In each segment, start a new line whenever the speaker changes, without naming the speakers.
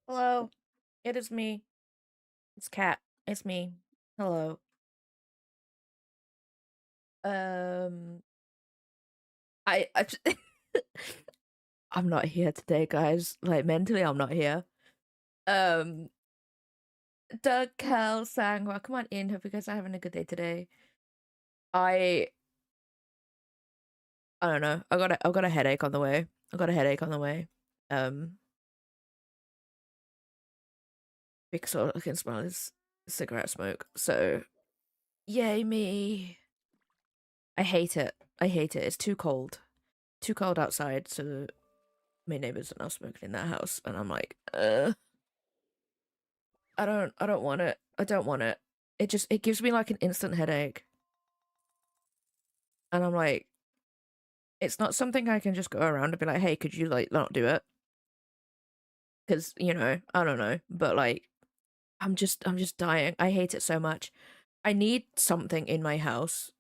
Hello, it is me. It's Cat. It's me. Hello. Um, I I'm not here today, guys. Like mentally, I'm not here. Um, Doug, Kel, Sang, well, come on in. Hope you guys are having a good day today. I I don't know. I got a headache on the way. I got a headache on the way. Um, because all I can smell is cigarette smoke. So yay me. I hate it. I hate it. It's too cold. Too cold outside, so my neighbors are now smoking in their house, and I'm like, I don't want it. I don't want it. It gives me like an instant headache, and I'm like, it's not something I can just go around and be like, hey, could you like not do it? Because I don't know, but like, I'm just dying. I hate it so much. I need something in my house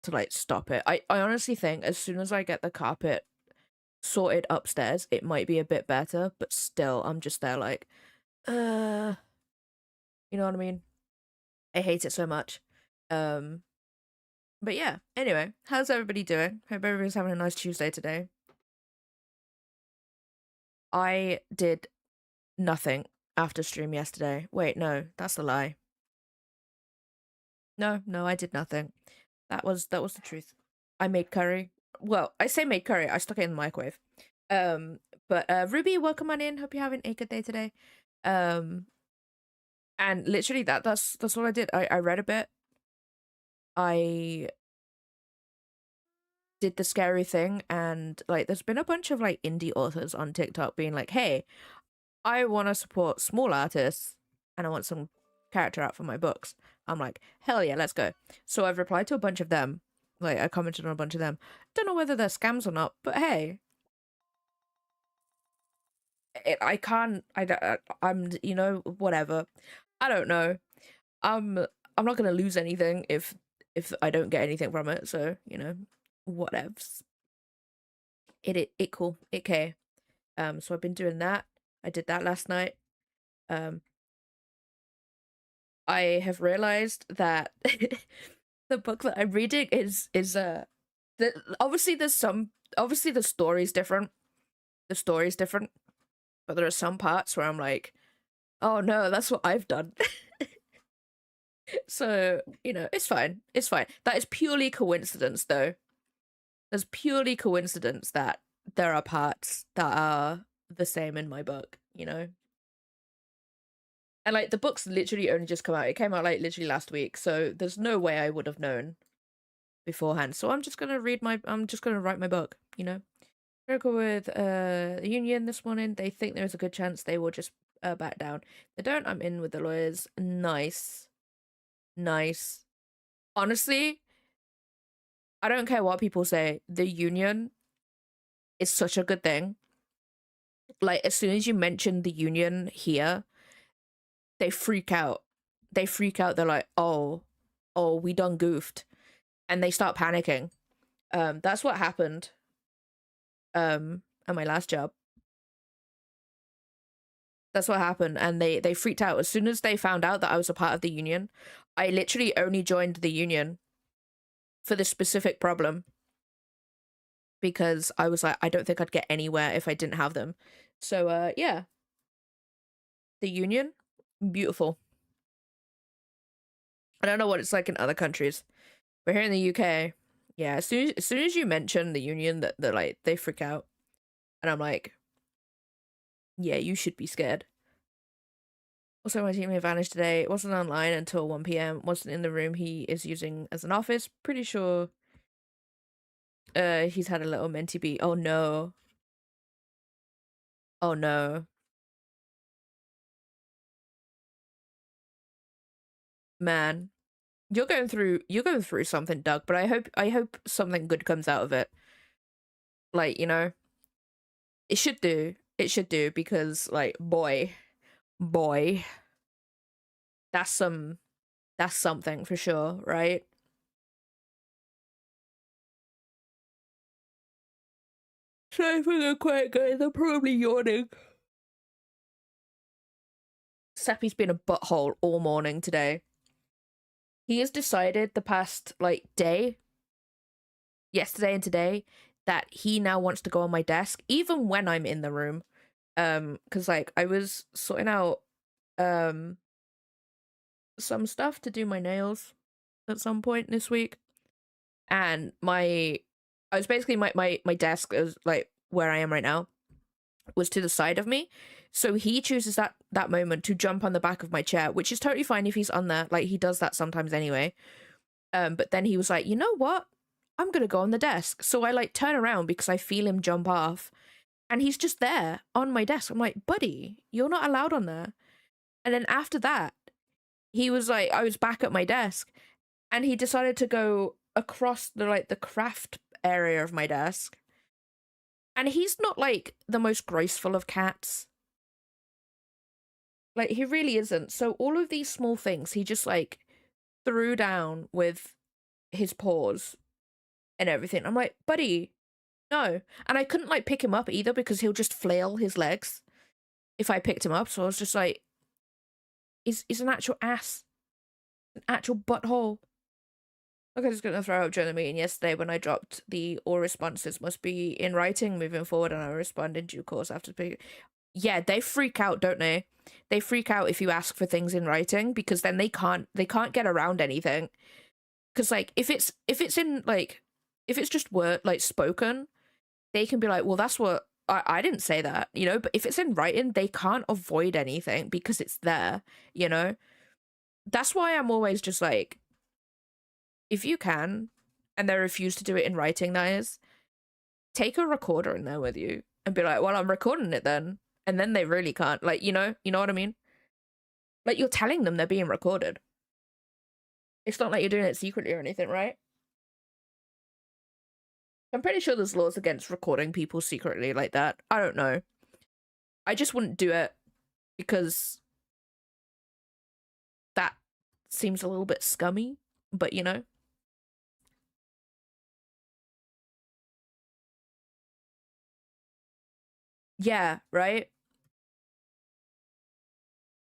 to like stop it. I honestly think as soon as I get the carpet sorted upstairs, it might be a bit better, but still, I'm just there like, uh, you know what I mean? I hate it so much. Um, but yeah, anyway, how's everybody doing? Hope everybody's having a nice Tuesday today. I did nothing after stream yesterday. Wait, no, that's a lie. No, I did nothing. That was the truth. I made curry. Well, I say made curry, I stuck it in the microwave. Um, but Ruby, welcome on in. Hope you're having a good day today. Um, and literally that's all I did. I read a bit. I did the scary thing, and like there's been a bunch of like indie authors on TikTok being like, hey, I want to support small artists and I want some character art for my books. I'm like, hell yeah, let's go. So I've replied to a bunch of them. Like, I commented on a bunch of them. Don't know whether they're scams or not, but hey, I can't, I'm, whatever. I don't know. I'm, I'm not gonna lose anything if I don't get anything from it. So, whatevs. It cool. It okay. So I've been doing that. I did that last night. Um, I have realized that the book that I'm reading is obviously obviously the story's different. The story's different, but there are some parts where I'm like, oh no, that's what I've done. So, it's fine. It's fine. That is purely coincidence though. There's purely coincidence that there are parts that are the same in my book. And like the book's literally only just come out. It came out like literally last week, so there's no way I would have known beforehand. So I'm just gonna write my book. Miracle with the union this morning. They think there's a good chance they will just back down. They don't. I'm in with the lawyers. Nice. Nice. Honestly, I don't care what people say. The union is such a good thing. Like as soon as you mention the union here, they freak out. They freak out. They're like, oh, we done goofed, and they start panicking. That's what happened. At my last job. That's what happened, and they freaked out as soon as they found out that I was a part of the union. I literally only joined the union for this specific problem because I was like, I don't think I'd get anywhere if I didn't have them. So yeah, the union, beautiful. I don't know what it's like in other countries, but here in the UK, yeah, as soon as you mention the union, that like they freak out, and I'm like, yeah, you should be scared. Also, my teammate vanished today. Wasn't online until 1 p.m. Wasn't in the room he is using as an office. Pretty sure he's had a little mentee beat. Oh no. Oh no. Man. You're going through something, Doug, but I hope something good comes out of it. Like, it should do. It should do because like boy, that's some that's something for sure, right? Sorry for the quiet guys, I'm probably yawning. Seppi's been a butthole all morning today. He has decided the past, like, day, yesterday and today, that he now wants to go on my desk, even when I'm in the room. Because, like, I was sorting out, some stuff to do my nails at some point this week. And I was basically, my desk is, like, where I am right now, was to the side of me. So he chooses that moment to jump on the back of my chair, which is totally fine if he's on there. Like, he does that sometimes anyway. But then he was like, you know what? I'm gonna go on the desk. So I, like, turn around because I feel him jump off, and he's just there on my desk. I'm like, buddy, you're not allowed on there. And then after that, he was like, I was back at my desk, and he decided to go across the, like, the craft area of my desk. And he's not, like, the most graceful of cats. Like, he really isn't. So all of these small things, he just, like, threw down with his paws and everything. I'm like, buddy, no. And I couldn't, like, pick him up either because he'll just flail his legs if I picked him up. So I was just like, he's an actual ass. An actual butthole. Look, I was going to throw up during the meeting yesterday when I dropped the all responses must be in writing moving forward, and I respond in due course after speaking. Yeah, they freak out, don't they? They freak out if you ask for things in writing, because then they can't get around anything. Because, like, if it's in, like, if it's just word, like, spoken, they can be like, well, that's what I didn't say that, you know. But if it's in writing, they can't avoid anything because it's there, you know. That's why I'm always just like, if you can, and they refuse to do it in writing, that is, take a recorder in there with you and be like, well, I'm recording it then. And then they really can't, like, you know what I mean? Like, you're telling them they're being recorded. It's not like you're doing it secretly or anything, right? I'm pretty sure there's laws against recording people secretly like that. I don't know. I just wouldn't do it because that seems a little bit scummy, but you know. Yeah, right?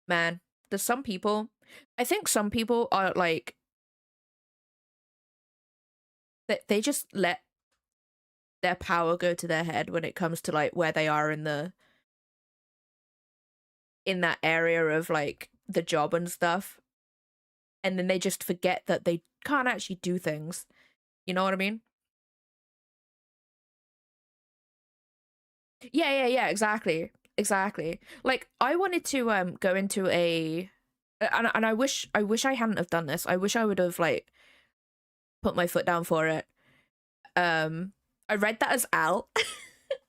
Man, there's some people, I think some people are like, that they just let their power go to their head when it comes to, like, where they are in that area of, like, the job and stuff. And then they just forget that they can't actually do things. You know what I mean? Yeah, exactly. Like, I wanted to go into a, and I wish I hadn't have done this. I wish I would have, like, put my foot down for it. I read that as Al.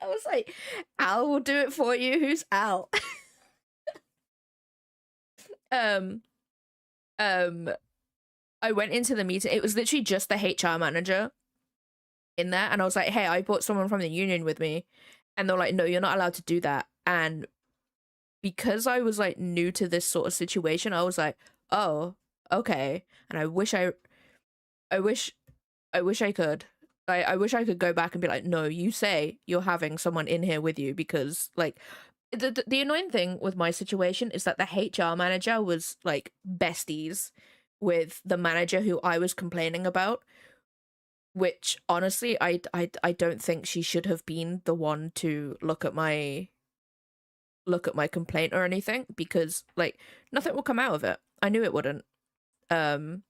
I was like, Al will do it for you. Who's Al? um um I went into the meeting. It was literally just the HR manager in there, and I was like, hey, I brought someone from the union with me. And they're like, no, you're not allowed to do that. And because I was, like, new to this sort of situation, I was like, oh, okay. And I wish I could. I wish I could go back and be like, no, you say you're having someone in here with you, because, like, the annoying thing with my situation is that the HR manager was, like, besties with the manager who I was complaining about, which honestly I don't think she should have been the one to look at my complaint or anything, because, like, nothing will come out of it. I knew it wouldn't. And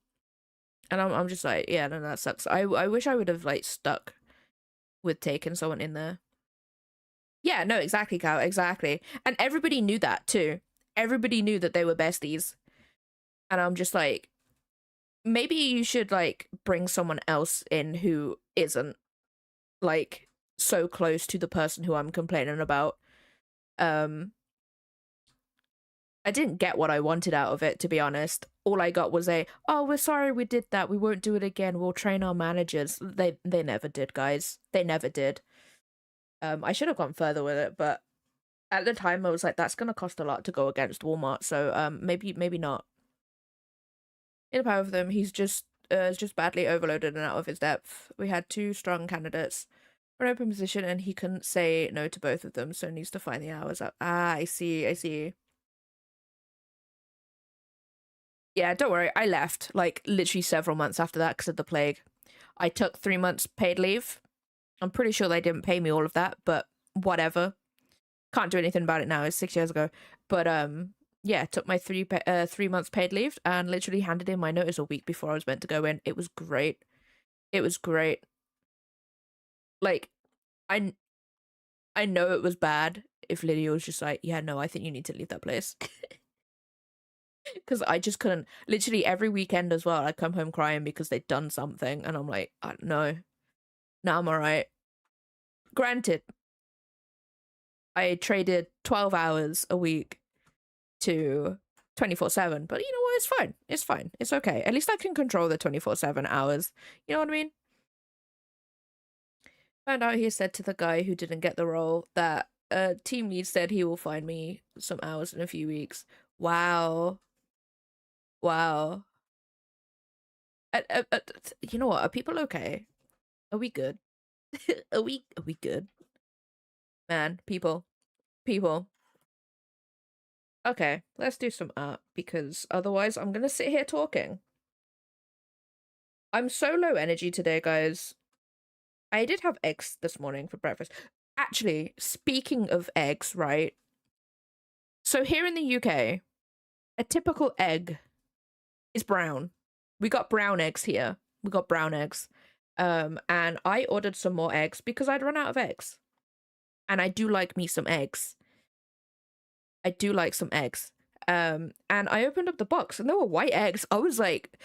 I'm just like, yeah, no, that sucks. I wish I would have, like, stuck with taking someone in there. Yeah, no, exactly, Cal, exactly. And everybody knew that too. Everybody knew that they were besties. And I'm just like, maybe you should, like, bring someone else in who isn't, like, so close to the person who I'm complaining about. I didn't get what I wanted out of it, to be honest. All I got was oh, we're sorry we did that. We won't do it again. We'll train our managers. They never did, guys. They never did. I should have gone further with it, but at the time I was like, that's gonna cost a lot to go against Walmart, so maybe not. In the power of them, he's just is just badly overloaded and out of his depth. We had two strong candidates for an open position, and he couldn't say no to both of them, so needs to find the hours up. Ah, I see. Yeah, don't worry. I left like literally several months after that because of the plague. I took 3 months paid leave. I'm pretty sure they didn't pay me all of that, but whatever. Can't do anything about it now. It's 6 years ago. But yeah, took my 3 months paid leave and literally handed in my notice a week before I was meant to go in. It was great. It was great. Like, I I know it was bad if Lydia was just like, yeah, no, I think you need to leave that place. Because I just couldn't. Literally every weekend as well, I'd come home crying because they'd done something, and I'm like, no, no, I'm all right. Granted, I traded 12 hours a week to 24/7, but you know what? It's fine. It's fine. It's okay. At least I can control the 24/7 hours. You know what I mean? Found out he said to the guy who didn't get the role that team lead said he will find me some hours in a few weeks. Wow. Wow. You know what? Are people okay? Are we good? Are we good? Man, people. Okay, let's do some art because otherwise I'm gonna sit here talking. I'm so low energy today, guys. I did have eggs this morning for breakfast. Actually, speaking of eggs, right? So here in the UK, a typical egg is brown. We got brown eggs here. We got brown eggs. And I ordered some more eggs because I'd run out of eggs. And I do like me some eggs. I do like some eggs. And I opened up the box and there were white eggs. I was like,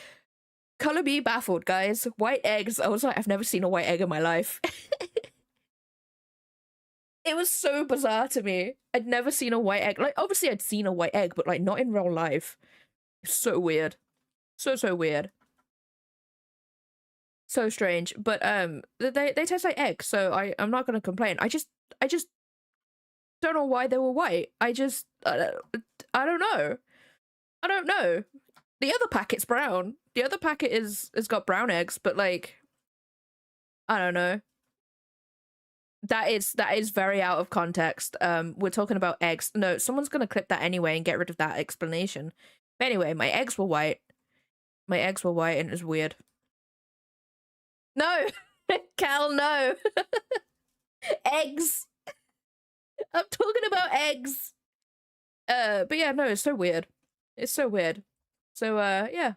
color me baffled, guys. White eggs. I was like, I've never seen a white egg in my life. It was so bizarre to me. I'd never seen a white egg. Like, obviously I'd seen a white egg, but like not in real life. So weird. So weird. So strange. But they taste like eggs, so I'm not gonna complain. I just don't know why they were white. I don't know. I don't know. The other packet's brown. The other packet is got brown eggs, but like I don't know. That is very out of context. We're talking about eggs. No, someone's gonna clip that anyway and get rid of that explanation. But anyway, my eggs were white. My eggs were white and it was weird. No, Cal, no. Eggs. I'm talking about eggs. But yeah, no, it's so weird. It's so weird. So yeah.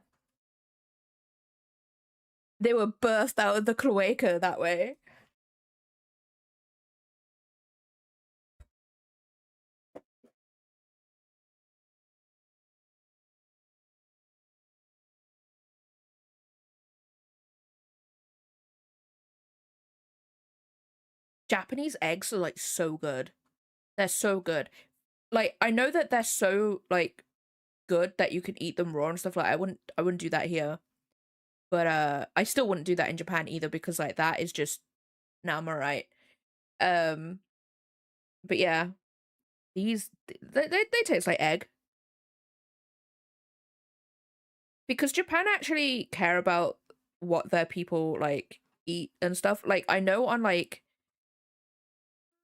They were birthed out of the cloaca that way. Japanese eggs are like so good. They're so good. Like I know that they're so like good that you can eat them raw and stuff like I wouldn't do that here. But I still wouldn't do that in Japan either because like that is just nah, I'm alright. Um but yeah, these they taste like egg. Because Japan actually care about what their people like eat and stuff. Like I know on like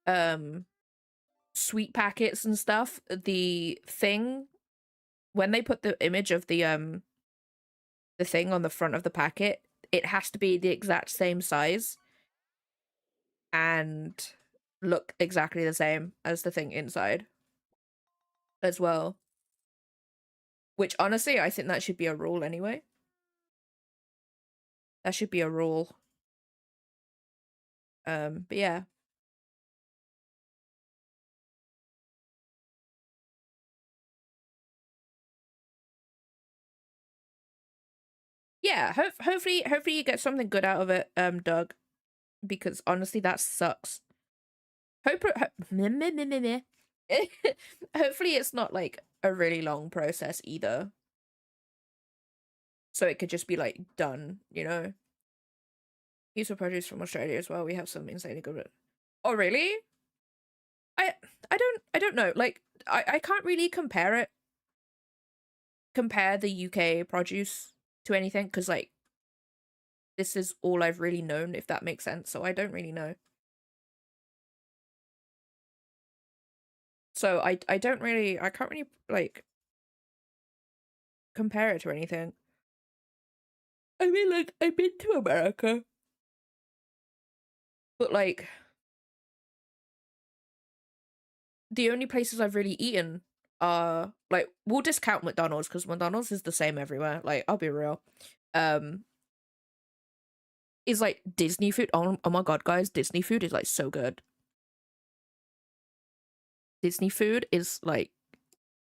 um sweet packets and stuff, the thing when they put the image of the thing on the front of the packet, it has to be the exact same size and look exactly the same as the thing inside as well. Which honestly, I think that should be a rule anyway. That should be a rule. But yeah. Yeah, hopefully you get something good out of it, Doug, because honestly that sucks. Hopefully it's not like a really long process either. So it could just be like done, you know. Use of produce from Australia as well. We have some insanely good. Oh really? I I don't know. Like I can't really compare the UK produce to anything because like this is all I've really known, if that makes sense. So I don't really know. So I can't really like compare it to anything. I mean, like, I've been to America, but like the only places I've really eaten are like, we'll discount McDonald's because McDonald's is the same everywhere. Like, I'll be real. Um, is like Disney food. Oh my god, guys, Disney food is like so good. Disney food is like,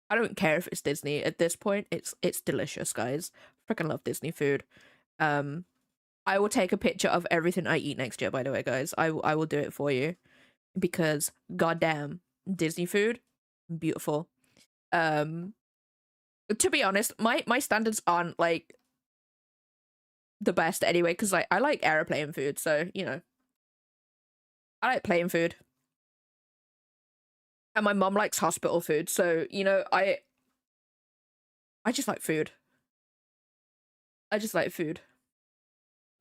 I don't care if it's Disney at this point. It's delicious, guys. Freaking love Disney food. Um, I will take a picture of everything I eat next year. By the way, guys, I will do it for you because goddamn, Disney food, beautiful. Um, to be honest, my standards aren't like the best anyway because like I like airplane food, so you know I like plane food, and my mom likes hospital food, so you know I just like food. I just like food.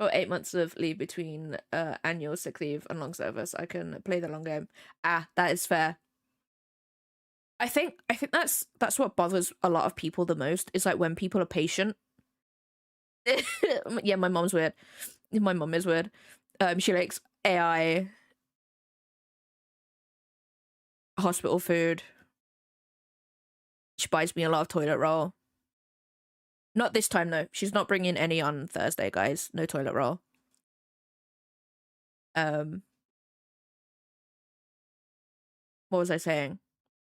Or 8 months of leave between annual sick leave and long service. I can play the long game. Ah, that is fair. I think that's what bothers a lot of people the most is like when people are patient. Yeah, my mom's weird. My mom is weird. She likes AI, hospital food. She buys me a lot of toilet roll. Not this time though. She's not bringing any on Thursday, guys. No toilet roll. Um, what was I saying?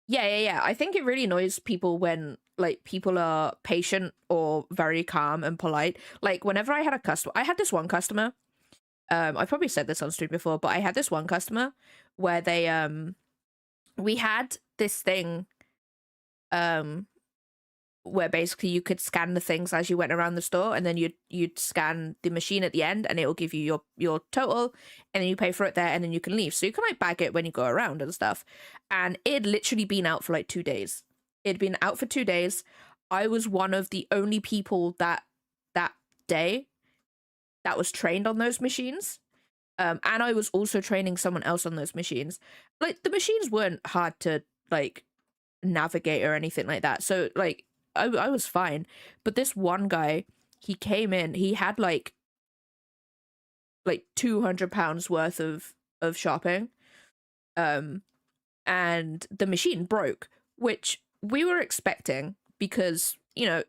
Yeah. I think it really annoys people when like people are patient or very calm and polite. Like whenever I had a customer, I had this one customer. I probably said this on stream before, but I had this one customer where they we had this thing um where basically you could scan the things as you went around the store, and then you'd scan the machine at the end, and it will give you your total, and then you pay for it there, and then you can leave. So you can like bag it when you go around and stuff. And it had literally been out for like 2 days. It'd been out for 2 days. I was one of the only people that day that was trained on those machines. And I was also training someone else on those machines. Like the machines weren't hard to like navigate or anything like that. So like I was fine. But this one guy, he came in, he had like £200 worth of shopping. And the machine broke, which we were expecting because, you know,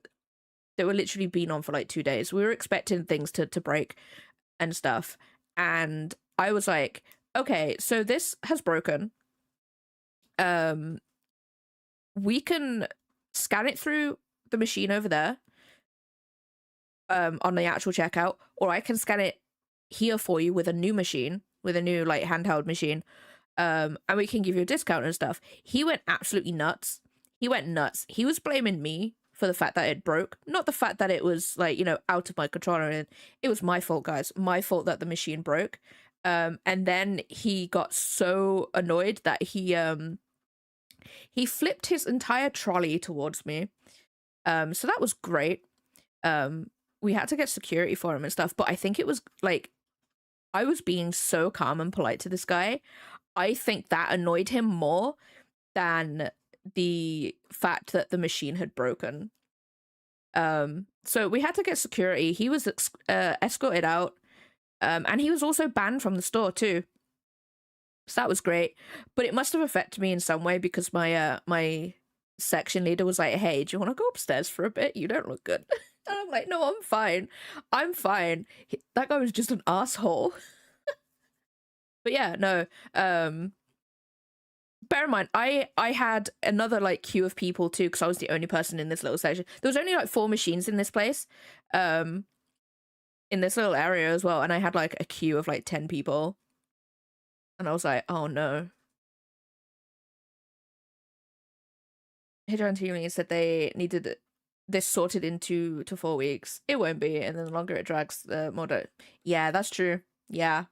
they were literally been on for like 2 days. We were expecting things to break and stuff. And I was like, okay, so this has broken. We can scan it through the machine over there on the actual checkout, or I can scan it here for you with a new machine, with a new like handheld machine, and we can give you a discount and stuff. He went absolutely nuts. He went nuts. He was blaming me for the fact that it broke, not the fact that it was like, you know, out of my control. And it was my fault, guys. My fault that the machine broke. And then he got so annoyed that he flipped his entire trolley towards me. So that was great. We had to get security for him and stuff, but I think it was like I was being so calm and polite to this guy. I think that annoyed him more than the fact that the machine had broken. So we had to get security. He was escorted out, and he was also banned from the store too. So that was great, but it must have affected me in some way because my section leader was like, "Hey, do you want to go upstairs for a bit? You don't look good." And I'm like, "No, I'm fine. I'm fine." That guy was just an asshole. But yeah, no. Bear in mind, I had another like queue of people too because I was the only person in this little section. There was only like 4 machines in this place, in this little area as well, and I had like a queue of like 10 people, and I was like, "Oh no." Hydra and Team said they needed this sorted into 4 weeks. It won't be, and then the longer it drags, the more. Yeah, that's true. Yeah.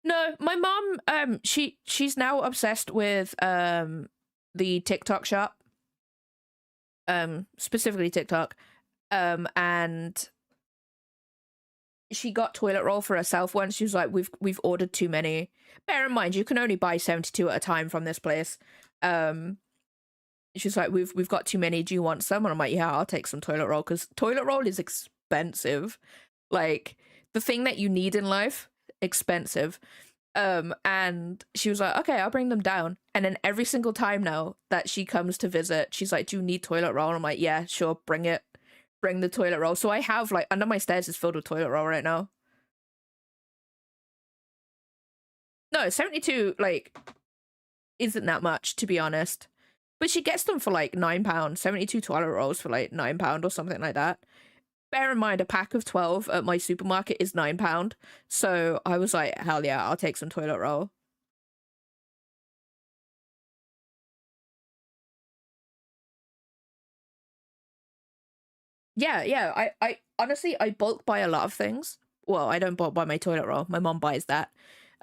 No, my mom, she's now obsessed with the TikTok shop, specifically TikTok, and she got toilet roll for herself once. She was like, we've ordered too many. Bear in mind, you can only buy 72 at a time from this place. She's like, we've got too many. Do you want some? And I'm like, yeah, I'll take some toilet roll, because toilet roll is expensive. Like, the thing that you need in life, expensive. And she was like, okay, I'll bring them down. And then every single time now that she comes to visit, she's like, do you need toilet roll? And I'm like, yeah, sure, bring it. Bring the toilet roll. So I have, like, under my stairs is filled with toilet roll right now. No, 72, like, isn't that much, to be honest. But she gets them for like £9. 72 toilet rolls for like £9 or something like that. Bear in mind, a pack of 12 at my supermarket is £9. So I was like, hell yeah, I'll take some toilet roll. Yeah. I honestly, I bulk buy a lot of things. Well, I don't bulk buy my toilet roll. My mom buys that.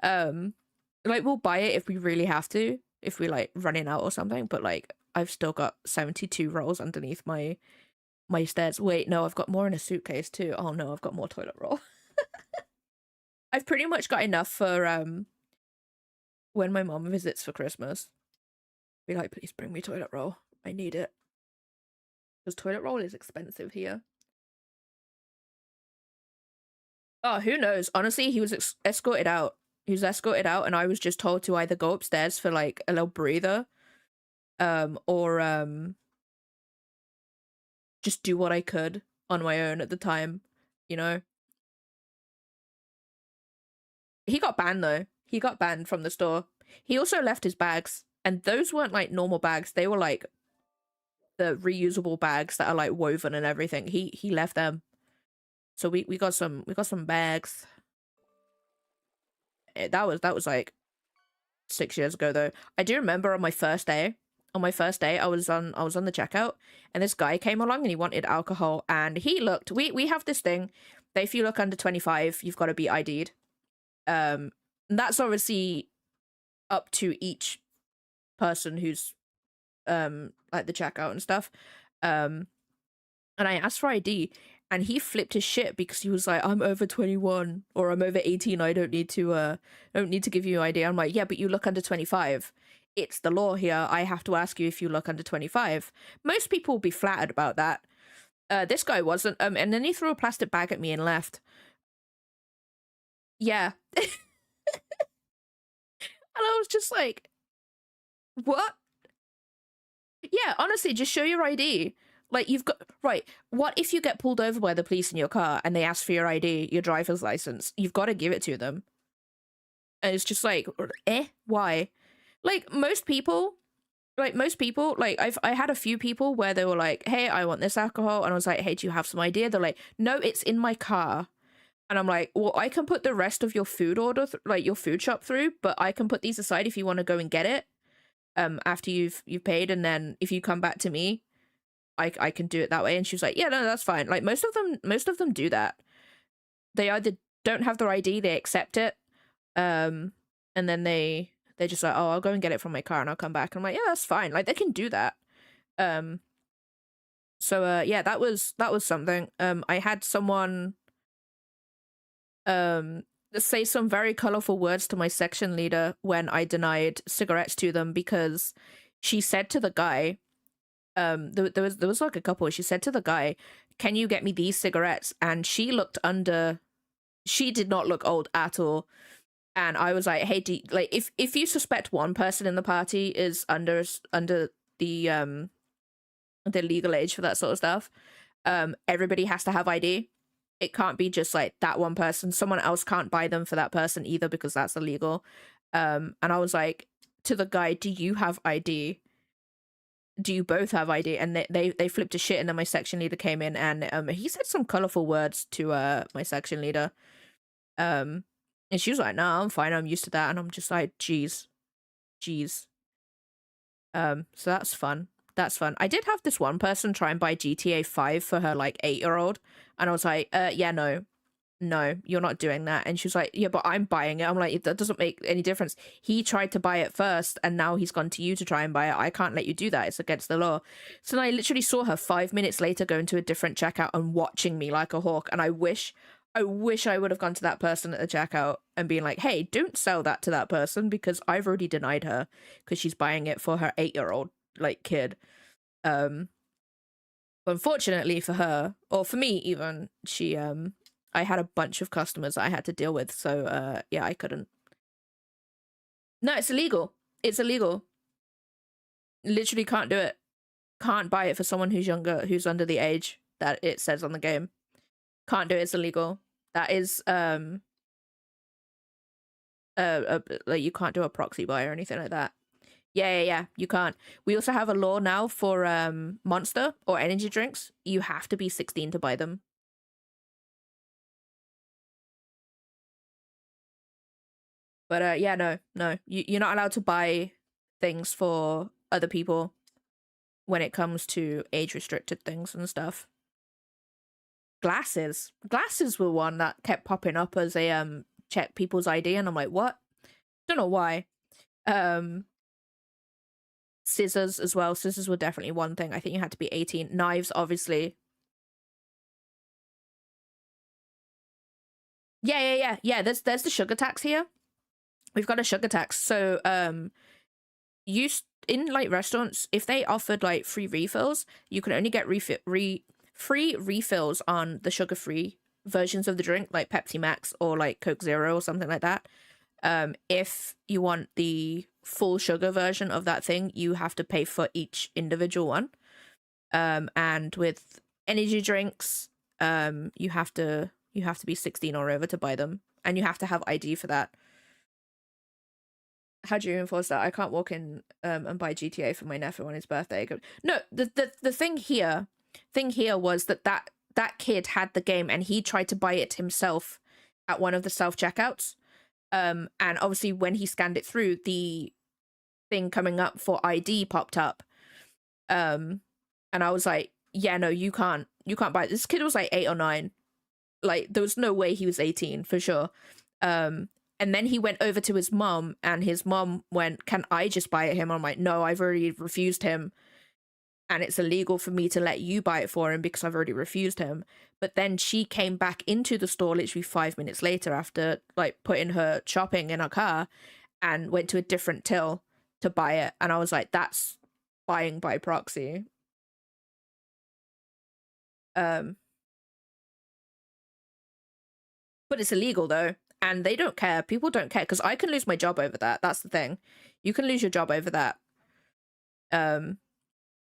Like, we'll buy it if we really have to, if we like running out or something. But like, I've still got 72 rolls underneath my stairs. Wait, no, I've got more in a suitcase too. Oh no, I've got more toilet roll. I've pretty much got enough for when my mom visits for Christmas. Be like, please bring me toilet roll. I need it. Because toilet roll is expensive here. Oh, who knows? Honestly, he was escorted out. He was escorted out, and I was just told to either go upstairs for like a little breather, or just do what I could on my own at the time, you know? He got banned though. He got banned from the store. He also left his bags, and those weren't like normal bags. They were like the reusable bags that are like woven and everything. He left them. So we got some bags. That was like 6 years ago though. I do remember on my first day. On my first day, I was on the checkout, and this guy came along and he wanted alcohol, and he looked. We have this thing that if you look under 25, you've got to be ID'd. And that's obviously up to each person who's like the checkout and stuff. And I asked for ID, and he flipped his shit because he was like, I'm over 21 or I'm over 18. I don't need to give you ID. I'm like, yeah, but you look under 25. It's the law here. I have to ask you if you look under 25. Most people will be flattered about that. This guy wasn't. And then he threw a plastic bag at me and left. Yeah. And I was just like, what? Yeah, honestly, just show your ID. Like, you've got, right, what if you get pulled over by the police in your car and they ask for your ID, your driver's license? You've got to give it to them. And it's just like, why? Like, most people, I had a few people where they were like, hey, I want this alcohol. And I was like, hey, do you have some idea? They're like, no, it's in my car. And I'm like, well, I can put the rest of your food order, like your food shop through, but I can put these aside if you want to go and get it. After you've paid, and then if you come back to me, I can do it that way. And she was like, yeah, no, that's fine. Like, most of them do that. They either don't have their ID, they accept it, and then they're just like, oh, I'll go and get it from my car and I'll come back. And I'm like, yeah, that's fine. Like, they can do that. So yeah, that was something. I had someone say some very colorful words to my section leader when I denied cigarettes to them, because she said to the guy, there was like a couple, she said to the guy, can you get me these cigarettes? And she looked under, she did not look old at all. And I was like, hey, like, if you suspect one person in the party is under the legal age for that sort of stuff, everybody has to have ID. It can't be just like that one person. Someone else can't buy them for that person either, because that's illegal. And I was like to the guy, do you have ID? Do you both have ID? And they flipped a shit, and then my section leader came in, and he said some colorful words to my section leader. And she was like, nah, I'm fine, I'm used to that. And I'm just like, jeez. So that's fun. I did have this one person try and buy GTA 5 for her like 8-year-old, and I was like, yeah, no, you're not doing that. And she was like, yeah, but I'm buying it. I'm like, that doesn't make any difference. He tried to buy it first, and now he's gone to you to try and buy it. I can't let you do that. It's against the law. So then I literally saw her 5 minutes later go into a different checkout and watching me like a hawk. And I wish I wish I would have gone to that person at the checkout and been like, hey, don't sell that to that person because I've already denied her because she's buying it for her 8-year-old like kid. Unfortunately for her, or for me even, I had a bunch of customers I had to deal with, so yeah, I couldn't. No, it's illegal. It's illegal. Literally can't do it. Can't buy it for someone who's younger, who's under the age that it says on the game. Can't do it. It's illegal. That is like you can't do a proxy buy or anything like that. Yeah, you can't. We also have a law now for Monster or energy drinks. You have to be 16 to buy them. But yeah, no, you're not allowed to buy things for other people when it comes to age restricted things and stuff. Glasses were one that kept popping up as a check people's ID, and I'm like, what? Don't know why. Um, Scissors as well. Scissors were definitely one thing. I think you had to be 18. Knives, obviously. Yeah. There's the sugar tax here. We've got a sugar tax. So you in like restaurants, if they offered like free refills, you can only get free refills on the sugar free versions of the drink, like Pepsi Max or like Coke Zero or something like that. If you want the full sugar version of that thing, you have to pay for each individual one. And with energy drinks, you have to be 16 or over to buy them, and you have to have ID for that. How do you enforce that? I can't walk in and buy GTA for my nephew on his birthday. No, the thing here was that kid had the game and he tried to buy it himself at one of the self checkouts. And obviously when he scanned it through, the thing coming up for ID popped up. And I was like, yeah, no, you can't buy it. This kid was like 8 or 9. Like there was no way he was 18 for sure. Um, and then he went over to his mom, and his mom went, "Can I just buy it him?" I'm like, "No, I've already refused him, and it's illegal for me to let you buy it for him because I've already refused him." But then she came back into the store literally 5 minutes later after like putting her shopping in her car, and went to a different till to buy it. And I was like, "That's buying by proxy." Um, but it's illegal though, and they don't care. People don't care because I can lose my job over that. That's the thing. You can lose your job over that. Um,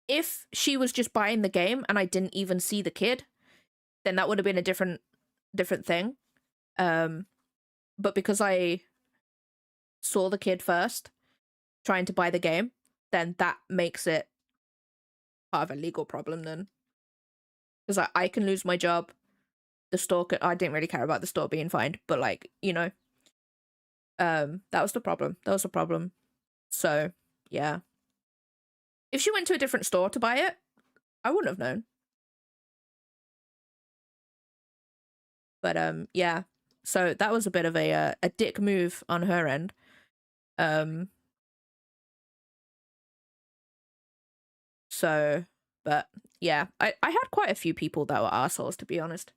if she was just buying the game and I didn't even see the kid, then that would have been a different thing. Um, but because I saw the kid first trying to buy the game, then that makes it part of a legal problem. Then because I can lose my job. The store I didn't really care about the store being fined, but like that was the problem. That was the problem. So yeah, if she went to a different store to buy it, I wouldn't have known. But yeah. So that was a bit of a dick move on her end. Um, so, but yeah, I had quite a few people that were assholes, to be honest.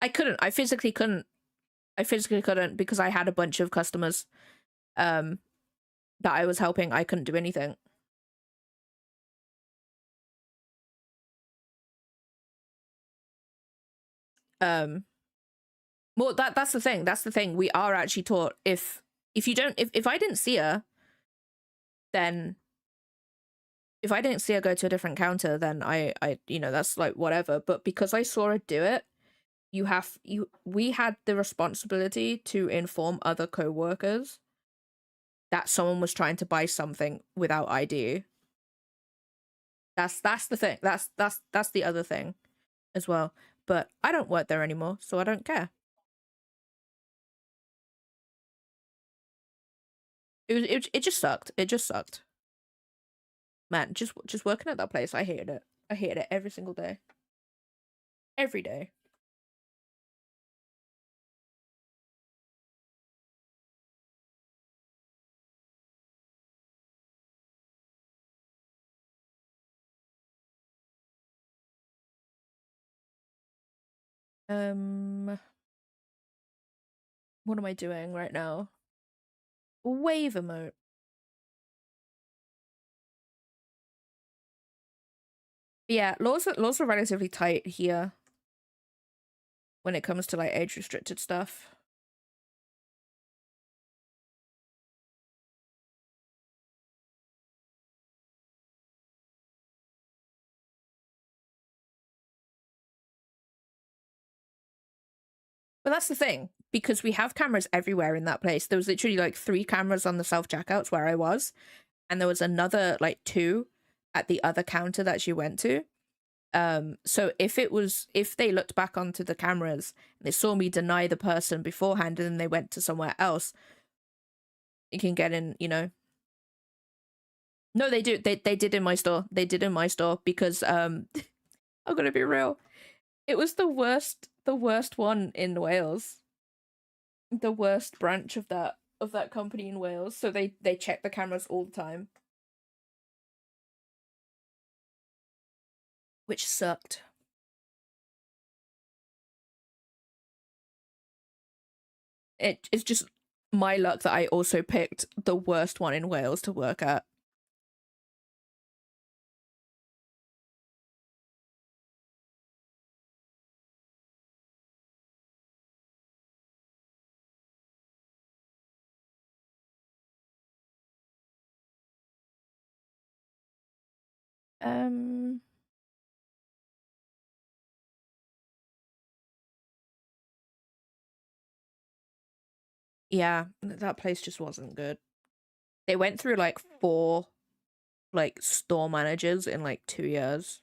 I couldn't. I physically couldn't. I physically couldn't because I had a bunch of customers um that I was helping. I couldn't do anything. Um, well, that's the thing. That's the thing. We are actually taught if you don't if I didn't see her, then if I didn't see her go to a different counter, then I that's like whatever. But because I saw her do it, we had the responsibility to inform other co-workers that someone was trying to buy something without ID. That's the thing. That's the other thing as well. But I don't work there anymore, so I don't care. It just sucked. It just sucked. Man, just working at that place, I hated it. I hated it every single day. Every day. Um, what am I doing right now? Wave emote. Yeah, laws are relatively tight here when it comes to like age restricted stuff. But that's the thing, because we have cameras everywhere in that place. There was literally like 3 cameras on the self checkouts where I was, and there was another like 2 at the other counter that she went to. So if they looked back onto the cameras and they saw me deny the person beforehand and then they went to somewhere else, you can get in, you know. No, they do. They did in my store. They did in my store because I'm gonna be real. It was the worst one in Wales. The worst branch of that company in Wales. So they check the cameras all the time, which sucked. It's just my luck that I also picked the worst one in Wales to work at. Um yeah, that place just wasn't good. They went through like 4 like store managers in like 2 years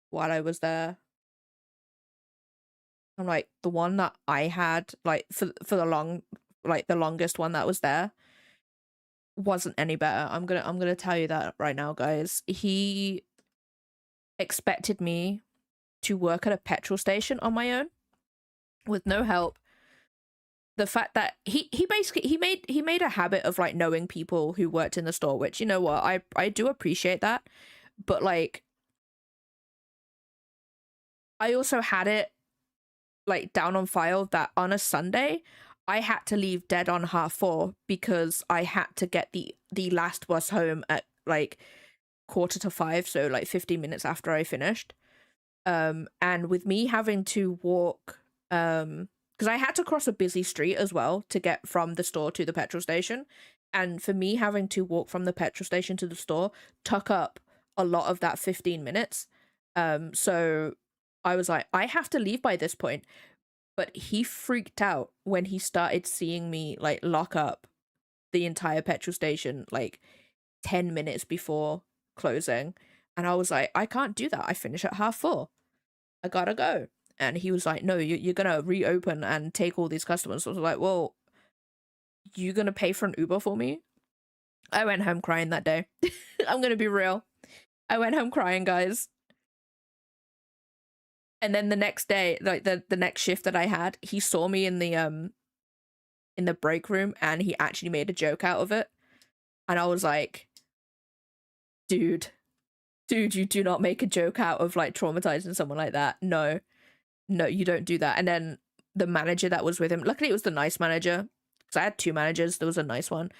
while I was there. I'm like the one that I had like for the longest one that was there wasn't any better. I'm gonna tell you that right now, guys. He expected me to work at a petrol station on my own with no help. The fact that he basically he made a habit of like knowing people who worked in the store, which, you know what, I do appreciate that, but like I also had it like down on file that on a Sunday I had to leave dead on 4:30 because I had to get the last bus home at like 4:45, so like 15 minutes after I finished. And with me having to walk, because I had to cross a busy street as well to get from the store to the petrol station, and for me having to walk from the petrol station to the store took up a lot of that 15 minutes. So I was like, I have to leave by this point. But he freaked out when he started seeing me like lock up the entire petrol station like 10 minutes before closing. And I was like, I can't do that. I finish at 4:30. I gotta go. And he was like, no, you're gonna reopen and take all these customers. So I was like, well, you gonna pay for an Uber for me? I went home crying that day. I'm gonna be real. I went home crying, guys. And then the next day, like the next shift that I had, he saw me in the break room and he actually made a joke out of it. And I was like, dude, dude, you do not make a joke out of like traumatizing someone like that. No, no, you don't do that. And then the manager that was with him, luckily it was the nice manager, because I had 2 managers. There was a nice one.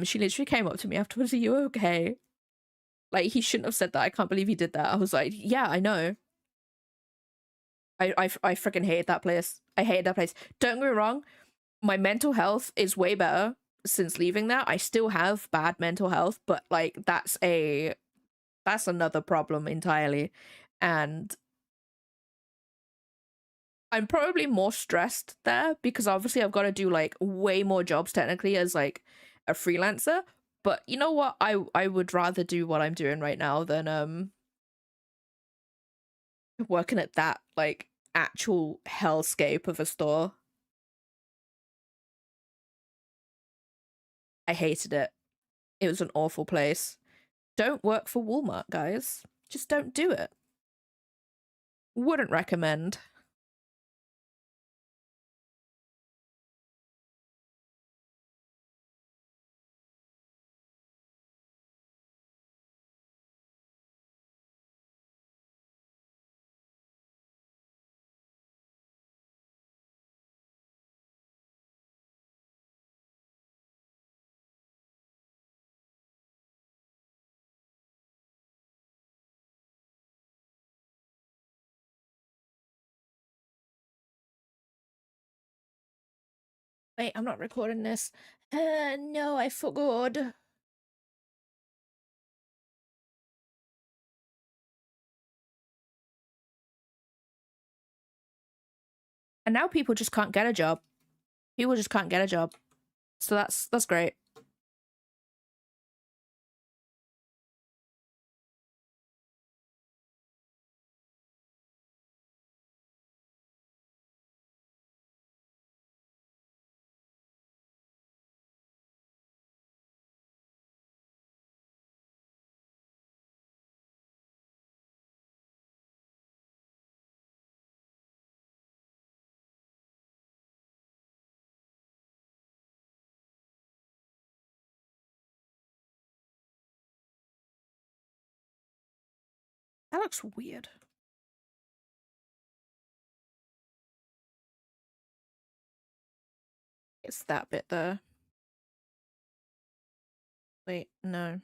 She literally came up to me afterwards. Are you okay? Like, he shouldn't have said that. I can't believe he did that. I was like, yeah, I know. I freaking hated that place. I hated that place. Don't get me wrong. My mental health is way better since leaving there. I still have bad mental health, but like that's another problem entirely. And I'm probably more stressed there because obviously I've got to do like way more jobs technically as like a freelancer. But you know what? I would rather do what I'm doing right now than working at that like actual hellscape of a store. I hated it. It was an awful place. Don't work for Walmart, guys. Just don't do it. Wouldn't recommend. Wait, I'm not recording this. No, I forgot. And now people just can't get a job. People just can't get a job. So that's great. That looks weird. It's that bit there. Wait, no.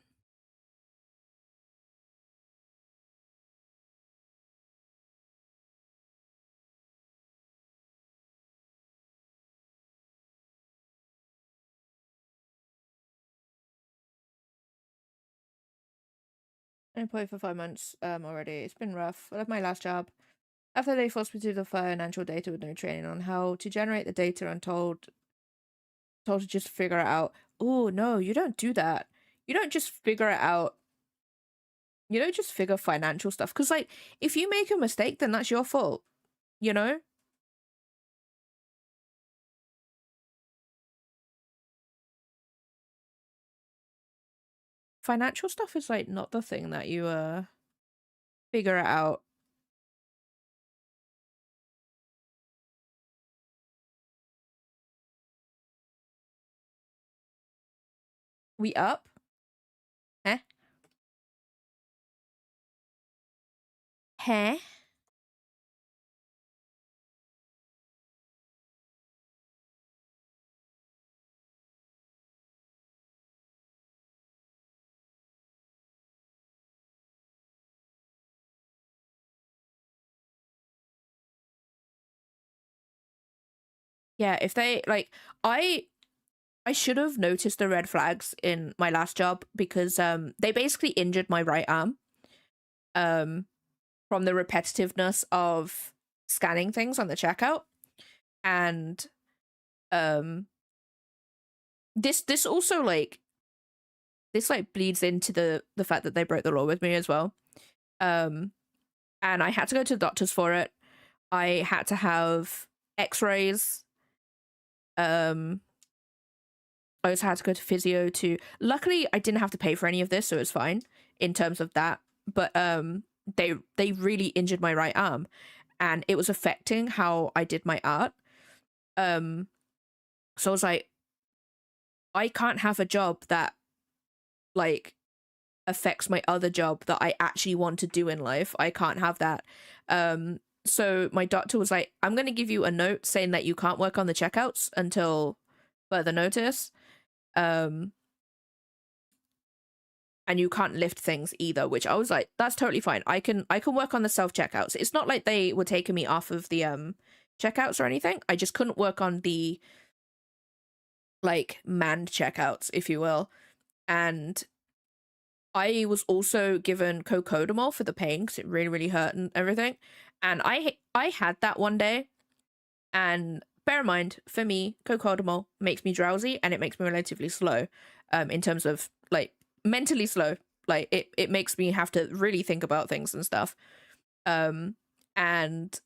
Employed for 5 months already. It's been rough. I left my last job after they forced me to do the financial data with no training on how to generate the data and told to just figure it out. Oh no, you don't do that. You don't just figure it out. You don't just figure financial stuff. Because like if you make a mistake, then that's your fault. You know? Financial stuff is like not the thing that you figure it out. We up? Eh? Huh? Yeah, if they like I should have noticed the red flags in my last job because they basically injured my right arm um from the repetitiveness of scanning things on the checkout. And um this also like this like bleeds into the fact that they broke the law with me as well. Um and I had to go to the doctors for it. I had to have x-rays. I also had to go to physio too. Luckily, I didn't have to pay for any of this, so it was fine in terms of that. But they really injured my right arm, and it was affecting how I did my art. Um, so I was like, I can't have a job that like affects my other job that I actually want to do in life. I can't have that. So my doctor was like, I'm gonna give you a note saying that you can't work on the checkouts until further notice. Um, and you can't lift things either, which I was like, that's totally fine. I can work on the self checkouts. It's not like they were taking me off of the checkouts or anything. I just couldn't work on the like manned checkouts, if you will. And I was also given cocodamol for the pain because it really really hurt and everything. And I had that one day, and bear in mind, for me, cocodamol makes me drowsy and it makes me relatively slow, in terms of like mentally slow. Like it makes me have to really think about things and stuff. Um, and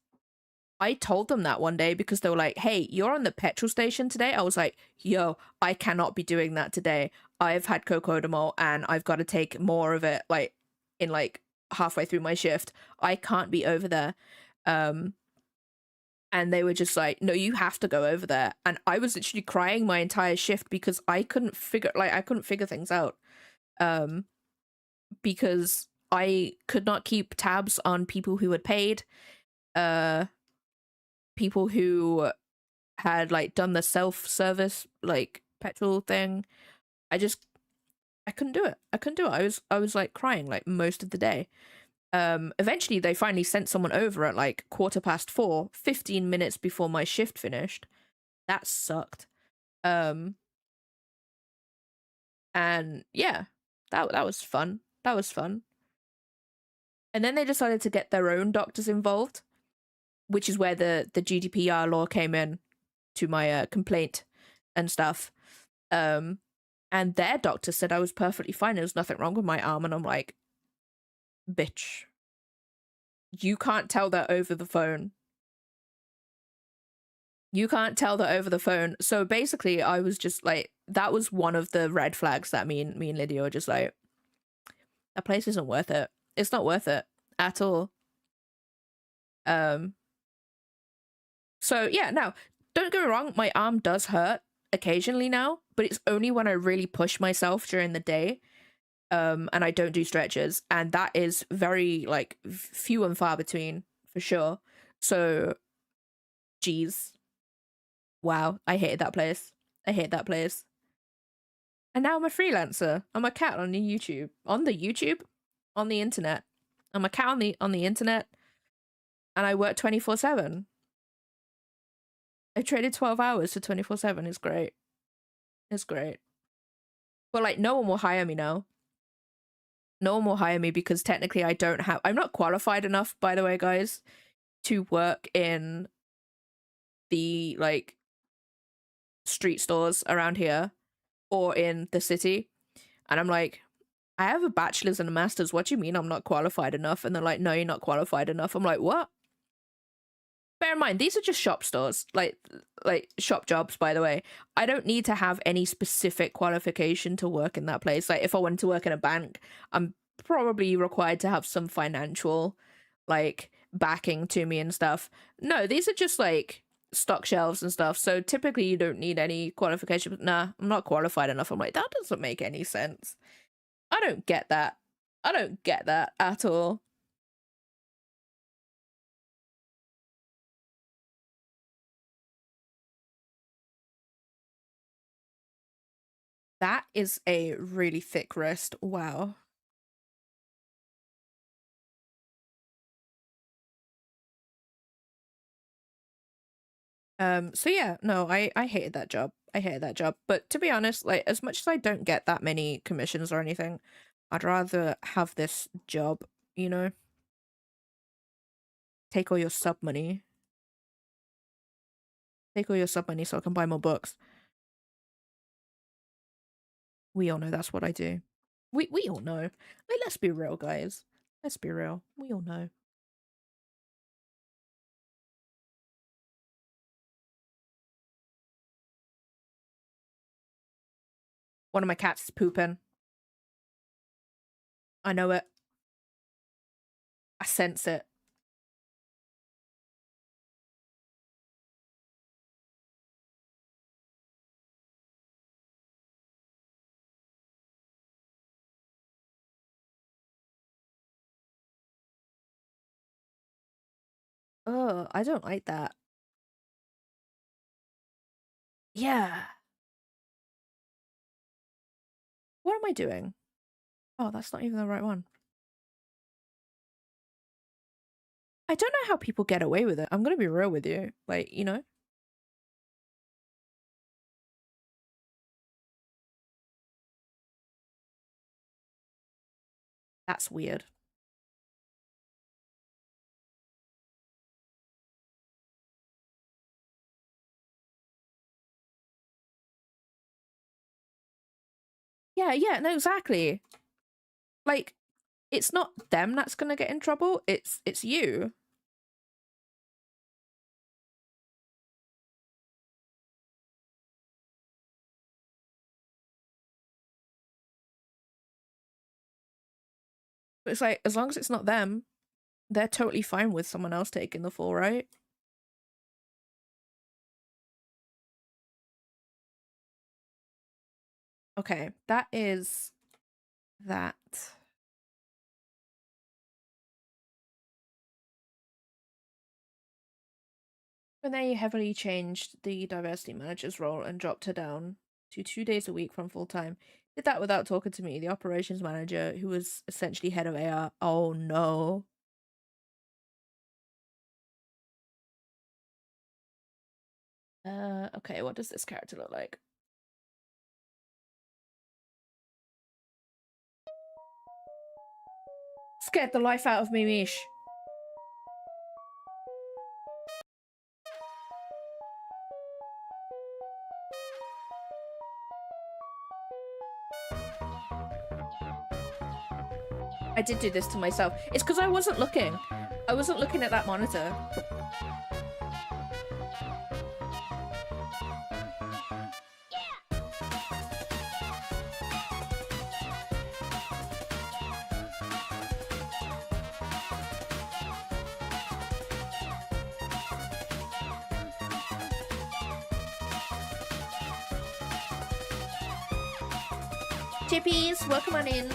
I told them that one day because they were like, "Hey, you're on the petrol station today." I was like, "Yo, I cannot be doing that today. I've had cocodamol and I've got to take more of it like in like halfway through my shift. I can't be over there." Um, and they were just like, no, you have to go over there. And I was literally crying my entire shift because I couldn't figure things out. Um because I could not keep tabs on people who had paid, uh people who had like done the self-service like petrol thing. I couldn't do it. I couldn't do it. I was like crying like most of the day. Eventually they finally sent someone over at like 4:15, 15 minutes before my shift finished. That sucked. And yeah, that was fun. That was fun. And then they decided to get their own doctors involved, which is where the GDPR law came in to my complaint and stuff. Um, and their doctor said I was perfectly fine. There was nothing wrong with my arm, and I'm like, bitch, you can't tell that over the phone. You can't tell that over the phone. So basically, I was just like, that was one of the red flags that me and Lydia were just like, that place isn't worth it. It's not worth it at all. Um. So yeah, now don't get me wrong, my arm does hurt occasionally now, but it's only when I really push myself during the day. And I don't do stretches, and that is very like few and far between for sure. So, geez, wow, I hated that place. I hate that place. And now I'm a freelancer. I'm a cat on the YouTube. On the YouTube? On the internet. I'm a cat on the internet, and I work 24/7. I traded 12 hours to 24/7. It's great. It's great. But like no one will hire me now. No one will hire me because technically I'm not qualified enough, by the way, guys, to work in the like street stores around here or in the city. And I'm like, I have a bachelor's and a master's. What do you mean I'm not qualified enough? And they're like, no, you're not qualified enough. I'm like, what? Bear in mind, these are just shop stores, like shop jobs, by the way. I don't need to have any specific qualification to work in that place. Like if I wanted to work in a bank, I'm probably required to have some financial like backing to me and stuff. No, these are just like stock shelves and stuff. So typically you don't need any qualification. But nah, I'm not qualified enough. I'm like, that doesn't make any sense. I don't get that. I don't get that at all. That is a really thick wrist. Wow. So yeah, no, I hated that job. I hated that job. But to be honest, like as much as I don't get that many commissions or anything, I'd rather have this job, you know? Take all your sub money. Take all your sub money so I can buy more books. We all know that's what I do. We all know. Like let's be real, guys. Let's be real. We all know. One of my cats is pooping. I know it. I sense it. Oh, I don't like that. Yeah. What am I doing? Oh, that's not even the right one. I don't know how people get away with it. I'm gonna be real with you. Like, you know? That's weird. Yeah, yeah, no, exactly. Like, it's not them that's gonna get in trouble, it's you. But it's like, as long as it's not them, they're totally fine with someone else taking the fall, right? Okay, that is that. And they heavily changed the diversity manager's role and dropped her down to 2 days a week from full time. Did that without talking to me, the operations manager, who was essentially head of AR. Oh no. Okay, what does this character look like? Scared the life out of me, Mish. I did do this to myself. It's because I wasn't looking. I wasn't looking at that monitor. Chippies, welcome on in.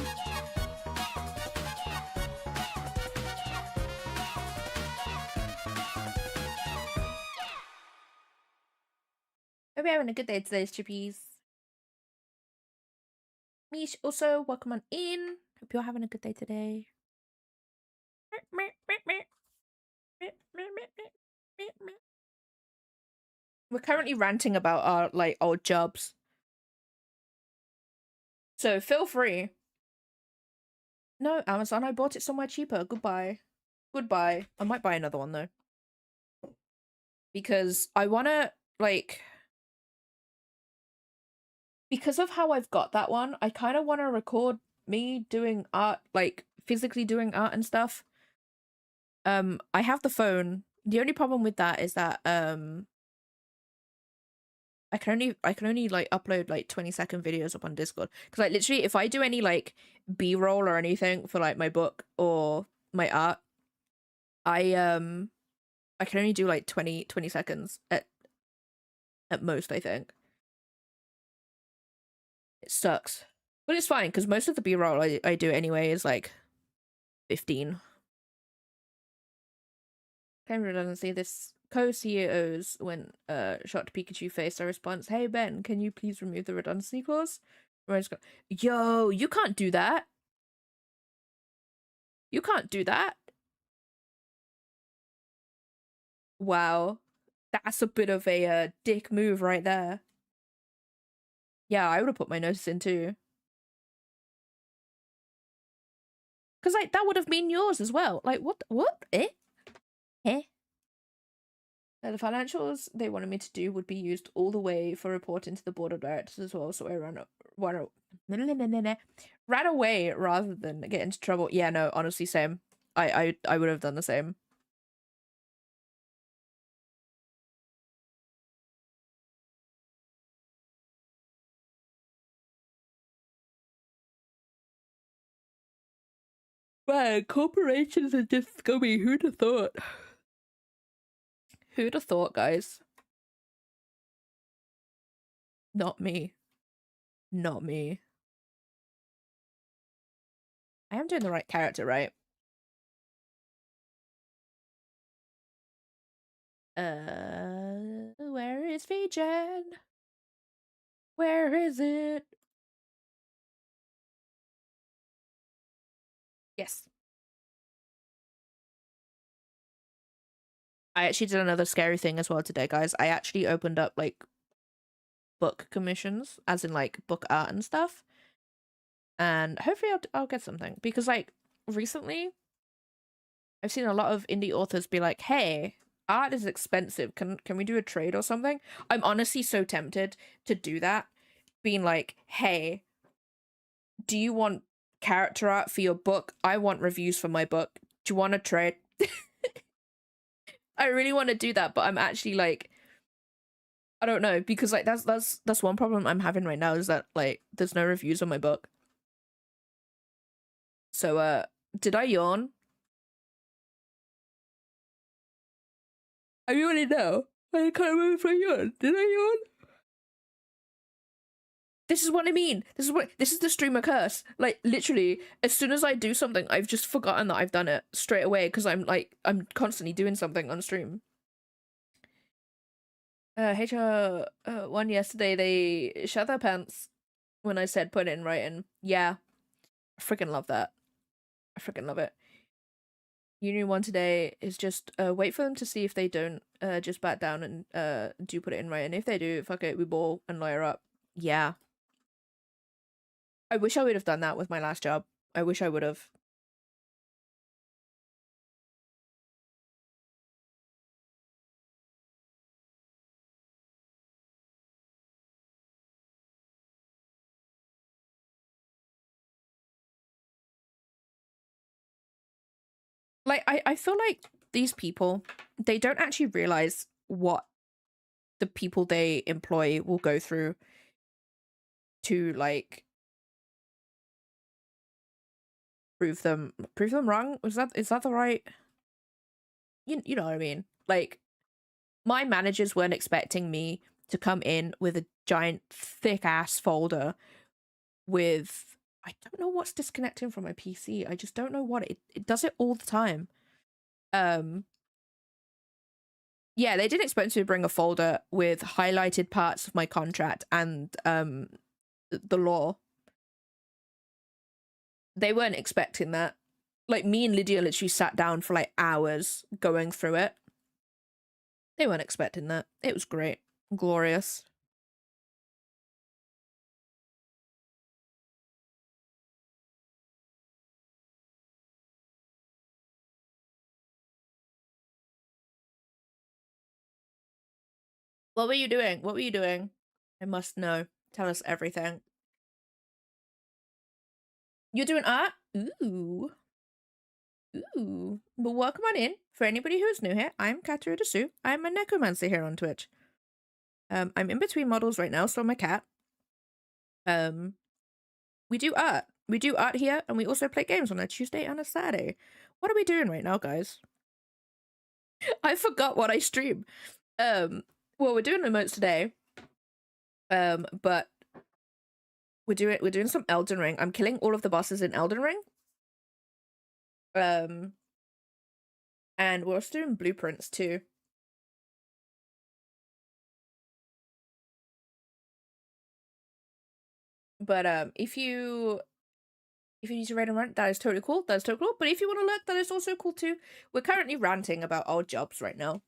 Hope you're having a good day today, Chippies. Mish, also, welcome on in. Hope you're having a good day today. We're currently ranting about our, like, old jobs. So feel free. No, Amazon, I bought it somewhere cheaper. Goodbye. Goodbye. I might buy another one, though. Because I want to, like... Because of how I've got that one, I kind of want to record me doing art, like, physically doing art and stuff. I have the phone. The only problem with that is that, I can only like upload like 20-second videos up on Discord, because like literally if I do any like B-roll or anything for like my book or my art, I can only do like 20 seconds at most, I think. It sucks, but it's fine because most of the B-roll I do anyway is like 15. Kind of redundancy. This co-CEOs when shot Pikachu face a response, "Hey Ben, can you please remove the redundancy clause?" Rose go, "Yo, you can't do that. You can't do that." Wow, that's a bit of a dick move right there. Yeah, I would have put my notice in too. Because like that would have been yours as well. Like what? Eh? The financials they wanted me to do would be used all the way for reporting to the board of directors as well, so I ran away rather than get into trouble. Yeah, no, honestly, same. I would have done the same. Man, corporations are just scummy. Who'd have thought? Who'd have thought, guys? Not me. Not me. I am doing the right character, right? Where is Fijen? Where is it? Yes. I actually did another scary thing as well today, guys. I actually opened up, like, book commissions, as in, like, book art and stuff. And hopefully I'll get something. Because, like, recently, I've seen a lot of indie authors be like, hey, art is expensive. Can we do a trade or something? I'm honestly so tempted to do that. Being like, hey, do you want character art for your book? I want reviews for my book. Do you want to trade? I really want to do that, but I'm actually like, I don't know, because like that's one problem I'm having right now is that like there's no reviews on my book. So did I yawn? I really know. I can't remember if I yawned. Did I yawn? This is what I mean. This is the streamer curse. Like literally, as soon as I do something, I've just forgotten that I've done it straight away because I'm constantly doing something on stream. HR one yesterday they shut their pants when I said put it in writing. Yeah, I freaking love that. I freaking love it. Union one today is just wait for them to see if they don't just back down and do put it in writing. If they do, fuck it, we ball and lawyer up. Yeah. I wish I would have done that with my last job. I wish I would have. Like, I feel like these people, they don't actually realize what the people they employ will go through to, like, prove them wrong. Is that the right? You know what I mean? Like, my managers weren't expecting me to come in with a giant thick ass folder with, I don't know what's disconnecting from my PC. I just don't know what it does it all the time. Yeah, they didn't expect me to bring a folder with highlighted parts of my contract and the law. They weren't expecting that. Like, me and Lydia literally sat down for like hours going through it. They weren't expecting that. It was great. Glorious. What were you doing? What were you doing? I must know. Tell us everything. You're doing art? Ooh. Ooh. But welcome on in. For anybody who's new here, I'm Katarina Sue. I'm a necromancer here on Twitch. I'm in between models right now, so I'm a cat. We do art. We do art here, and we also play games on a Tuesday and a Saturday. What are we doing right now, guys? I forgot what I stream. Well, we're doing emotes today. But we're doing some Elden Ring. I'm killing all of the bosses in Elden Ring. And we're also doing blueprints too. But if you need to raid and rant, that is totally cool. That is totally cool. But if you want to lurk, that is also cool too. We're currently ranting about our jobs right now.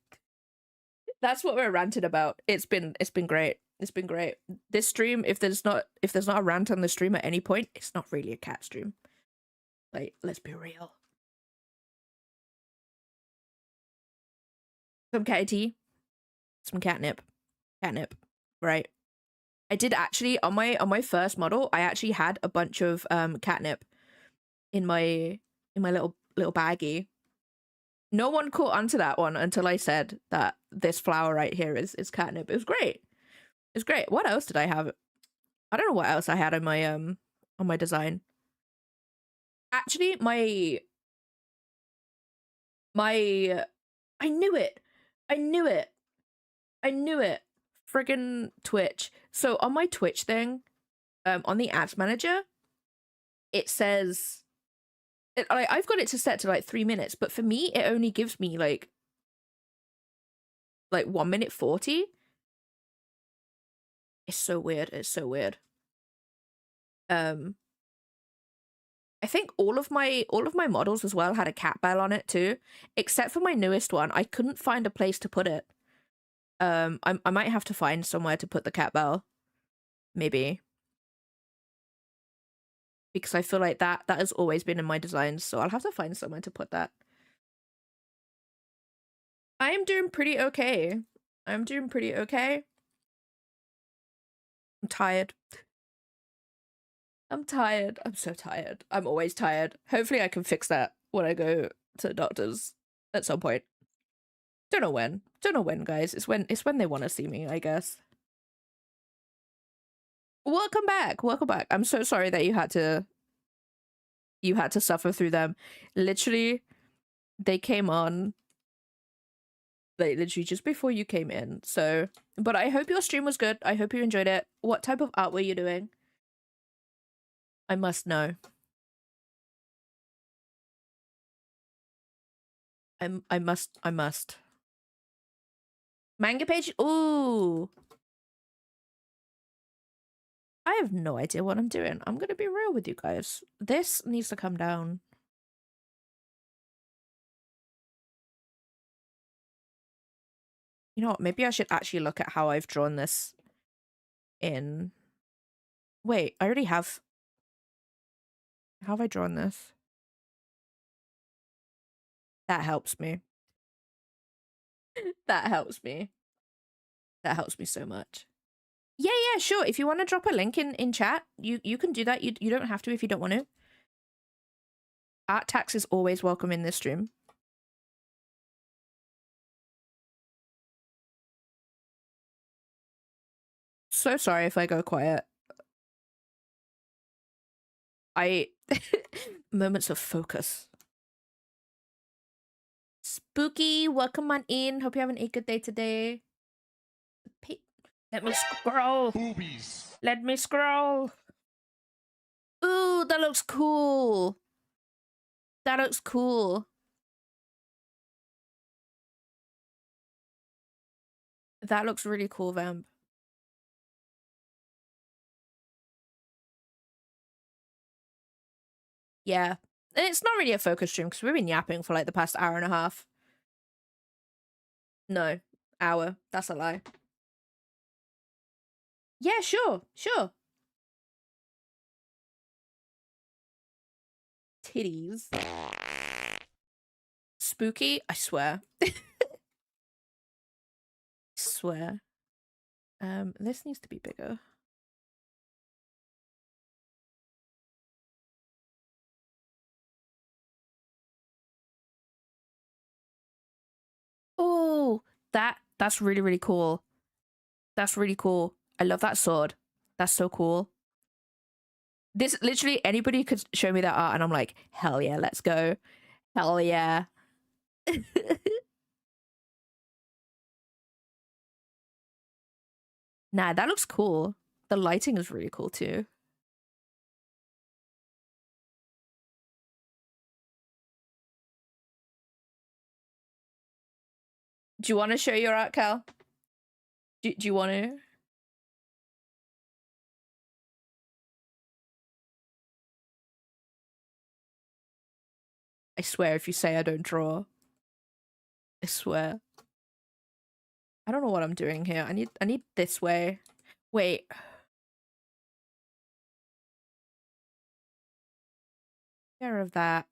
That's what we're ranting about. It's been great. It's been great. This stream, if there's not a rant on the stream at any point, it's not really a cat stream. Like, let's be real. Some cat tea, some catnip. Right. I did actually on my first model, I actually had a bunch of catnip in my little baggie. No one caught onto that one until I said that this flower right here is catnip. It was great. It's great. What else did I have? I don't know what else I had on my design. Actually, my I knew it. I knew it. I knew it. Friggin' Twitch. So on my Twitch thing, on the ads manager, it says I've got it to set to like 3 minutes, but for me it only gives me like 1 minute 40. It's so weird. It's so weird. I think all of my models as well had a cat bell on it too, except for my newest one. I couldn't find a place to put it. I might have to find somewhere to put the cat bell, maybe, because I feel like that has always been in my designs, so I'll have to find somewhere to put that. I am doing pretty okay. I'm doing pretty okay. I'm tired. I'm tired. I'm so tired. I'm always tired. Hopefully I can fix that when I go to the doctors at some point. Don't know when. Don't know when, guys. It's when they want to see me, I guess. Welcome back. Welcome back. I'm so sorry that you had to suffer through them. Literally, they came on like literally just before you came in. So, but I hope your stream was good. I hope you enjoyed it. What type of art were you doing? I must know. I must. Manga page? Ooh. I have no idea what I'm doing. I'm gonna be real with you guys. This needs to come down. You know what? Maybe I should actually look at how I've drawn this in... Wait, I already have... How have I drawn this? That helps me. That helps me. That helps me so much. Yeah, sure. If you want to drop a link in chat, you can do that. You don't have to if you don't want to. Art tax is always welcome in this stream. so sorry if I go quiet. Moments of focus. Spooky, welcome on in. Hope you're having a good day today. Let me scroll.
Boobies.
Let me scroll. Ooh, that looks cool. That looks cool. That looks really cool, Vamp. Yeah. It's not really a focus stream because we've been yapping for like the past hour and a half. No, hour. That's a lie. Yeah, sure. Titties. Spooky, I swear. Swear. This needs to be bigger. Oh, that's really, really cool. That's really cool. I love that sword. That's so cool. This literally anybody could show me that art and I'm like, hell yeah, let's go. Hell yeah. Nah, that looks cool. The lighting is really cool too. Do you want to show your art, Cal? Do you want to? I swear if you say I don't draw. I swear. I don't know what I'm doing here. I need this way. Wait. Care of that.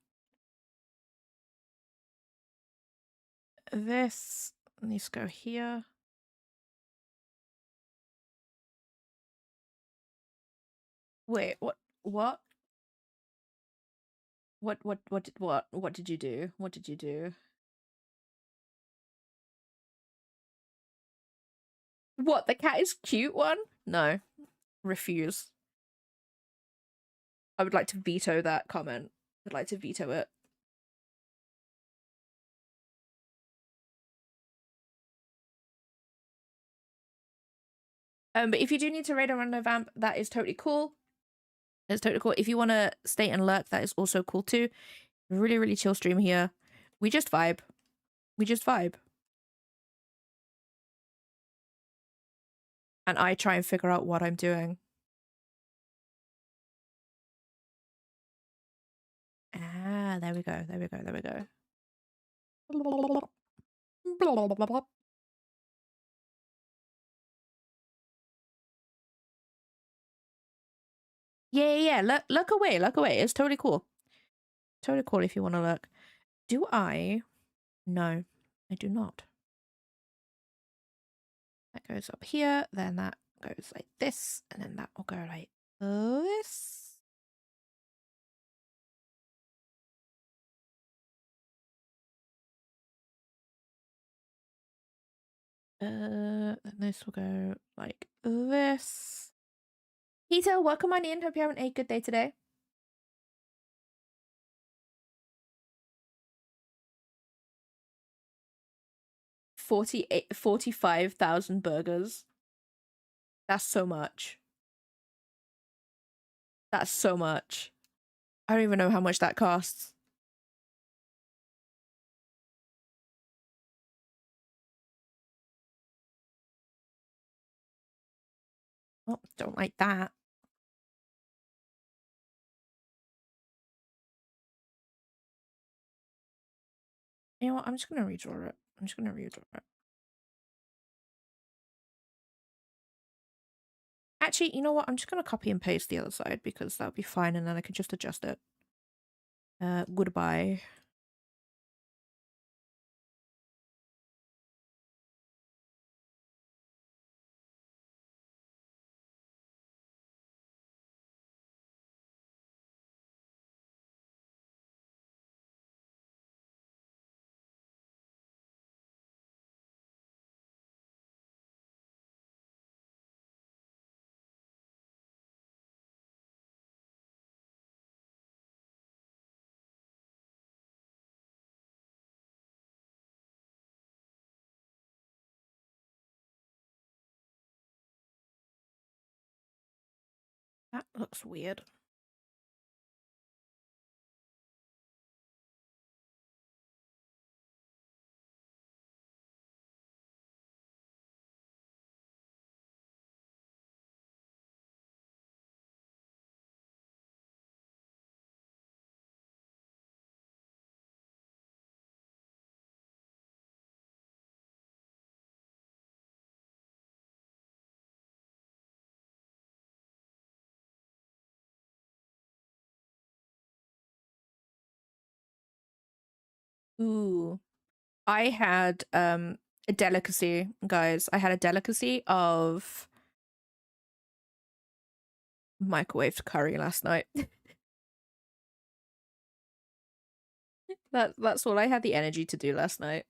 This needs to go here. Wait, what? What did you do? What did you do? What, the cat is cute one? No. Refuse. I would like to veto that comment. I'd like to veto it. But if you do need to raid a random vamp, that is totally cool. It's totally cool. If you want to stay and lurk, that is also cool too. Really, really chill stream here. We just vibe. We just vibe. And I try and figure out what I'm doing. Ah, there we go. There we go. There we go. Yeah. Look away. Look away. It's totally cool. Totally cool if you want to look. Do I? No, I do not. That goes up here, then that goes like this, and then that will go like this. Then this will go like this. Peter, welcome on in. Hope you're having a good day today. 45,000 burgers. That's so much. That's so much. I don't even know how much that costs. Oh, don't like that. You know what? I'm just gonna redraw it. I'm just gonna redraw it. Actually, you know what? I'm just gonna copy and paste the other side because that'll be fine, and then I can just adjust it. Goodbye. Looks weird. Ooh. I had a delicacy, guys. I had a delicacy of microwaved curry last night. That's all I had the energy to do last night.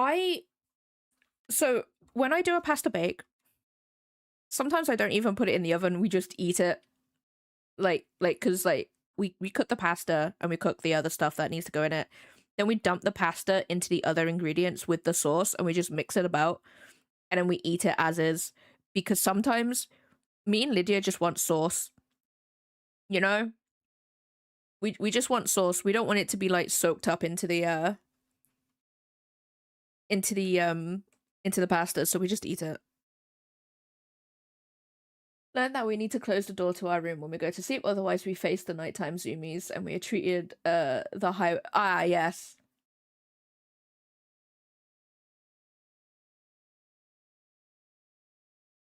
I so when I do a pasta bake, sometimes I don't even put it in the oven. We just eat it because we cook the pasta and we cook the other stuff that needs to go in it. Then we dump the pasta into the other ingredients with the sauce and we just mix it about and then we eat it as is because sometimes me and Lydia just want sauce, you know? We just want sauce. We don't want it to be like soaked up into the into the pasta, so we just eat it. Learn that we need to close the door to our room when we go to sleep, otherwise we face the nighttime zoomies and we are treated the high yes.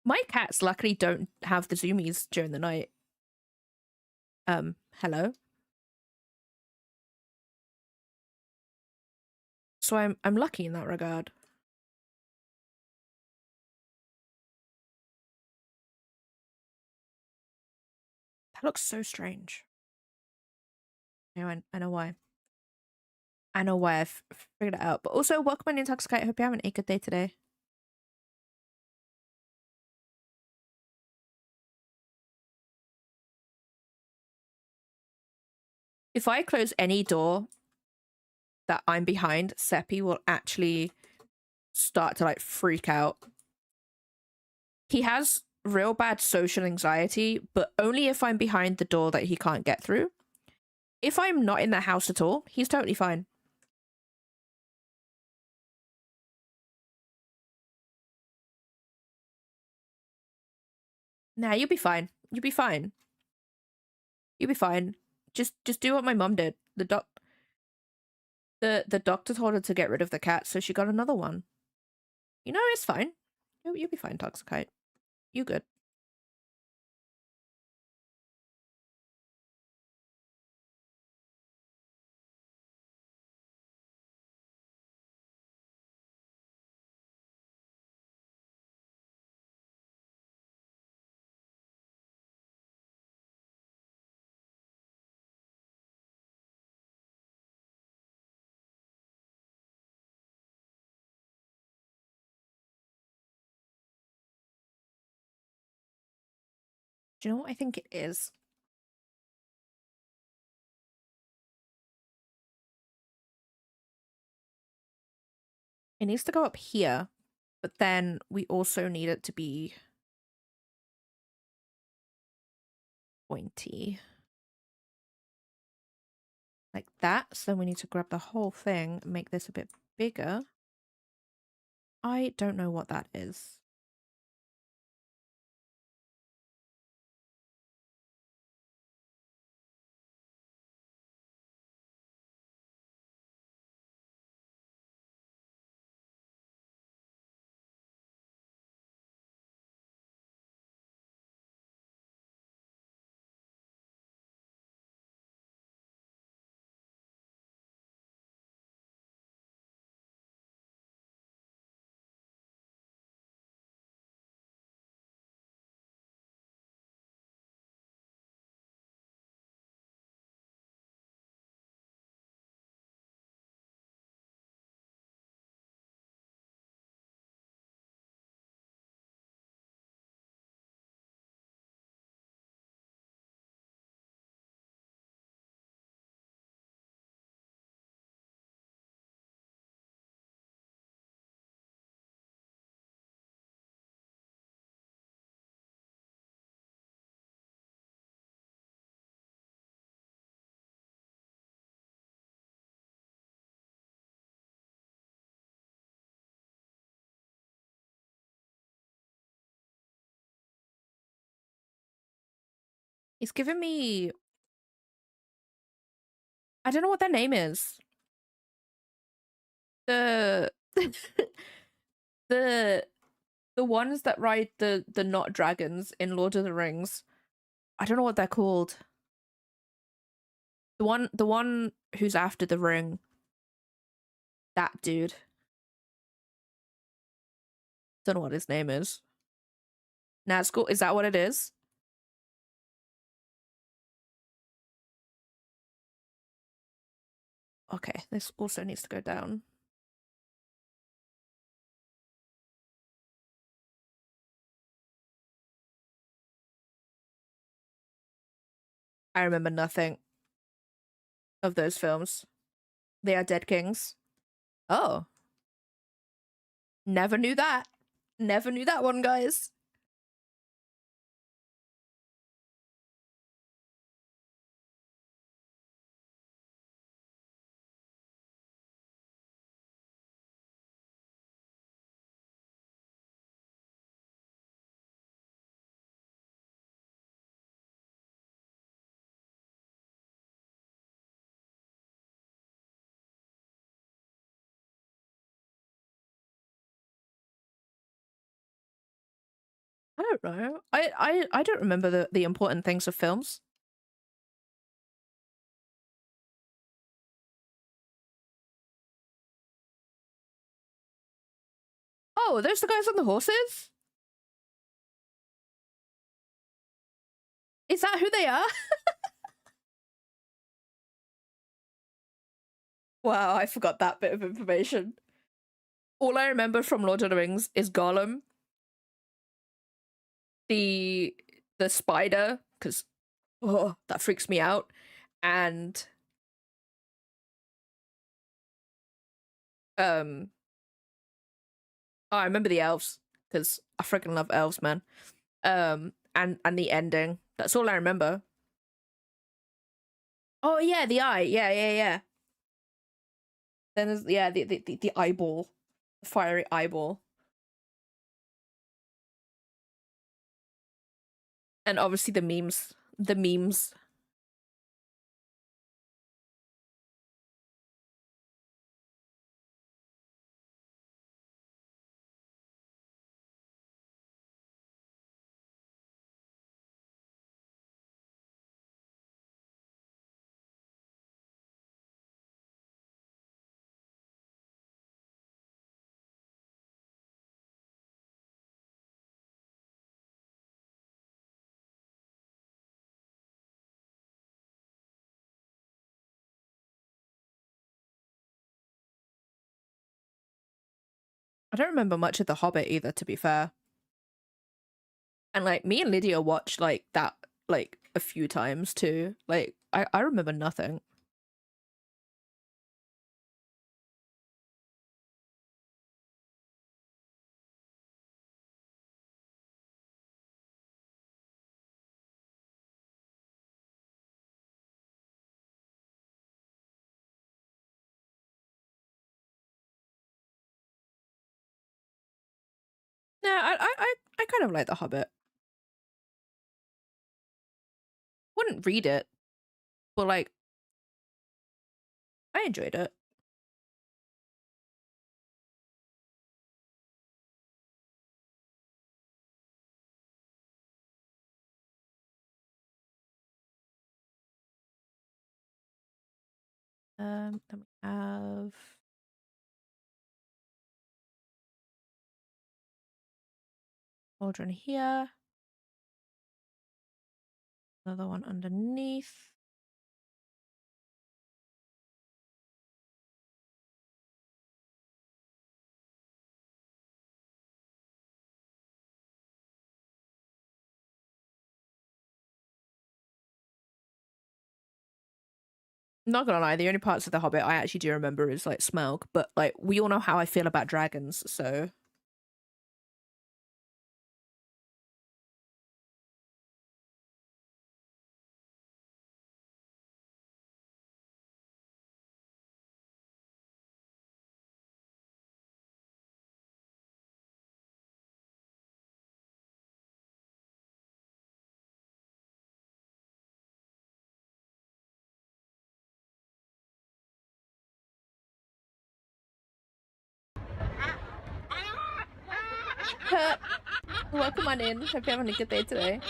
My cats luckily don't have the zoomies during the night. Hello. So I'm lucky in that regard. That looks so strange. Anyway, I know why. I know why I've figured it out. But also, welcome on Intoxicate. I hope you're having a good day today. If I close any door that I'm behind, Seppi will actually start to like freak out. He has real bad social anxiety, but only if I'm behind the door that he can't get through. If I'm not in the house at all, he's totally fine. Nah, you'll be fine. You'll be fine. You'll be fine. Just do what my mum did. The doctor told her to get rid of the cat, so she got another one. You know, it's fine. You'll be fine, Toxicite. You good. Do you know what I think it is? It needs to go up here, but then we also need it to be pointy. Like that. So then we need to grab the whole thing and make this a bit bigger. I don't know what that is. It's giving me... I don't know what their name is. The... the... The ones that ride the not dragons in Lord of the Rings. I don't know what they're called. The one who's after the ring. That dude. Don't know what his name is. Nazgul, is that what it is? Okay, this also needs to go down. I remember nothing of those films. They are dead kings. Oh, never knew that. Never knew that one, guys. I don't know. I don't remember the important things of films. Oh, those the guys on the horses? Is that who they are? Wow, I forgot that bit of information. All I remember from Lord of the Rings is Gollum, the the spider, because oh, that freaks me out, and um, oh, I remember the elves because I freaking love elves, man. And the ending. That's all I remember. Oh yeah, the eye. Yeah, yeah, yeah. Then there's yeah the eyeball, the fiery eyeball. And obviously the memes. The memes. I don't remember much of The Hobbit either, to be fair. And like me and Lydia watched like that like a few times too. Like I remember nothing. Yeah, I kind of like The Hobbit. Wouldn't read it, but like I enjoyed it. Then we have Cauldron here. Another one underneath. Not gonna lie, the only parts of The Hobbit I actually do remember is like Smaug, but like we all know how I feel about dragons, so welcome on in. Hope you're having a good day today.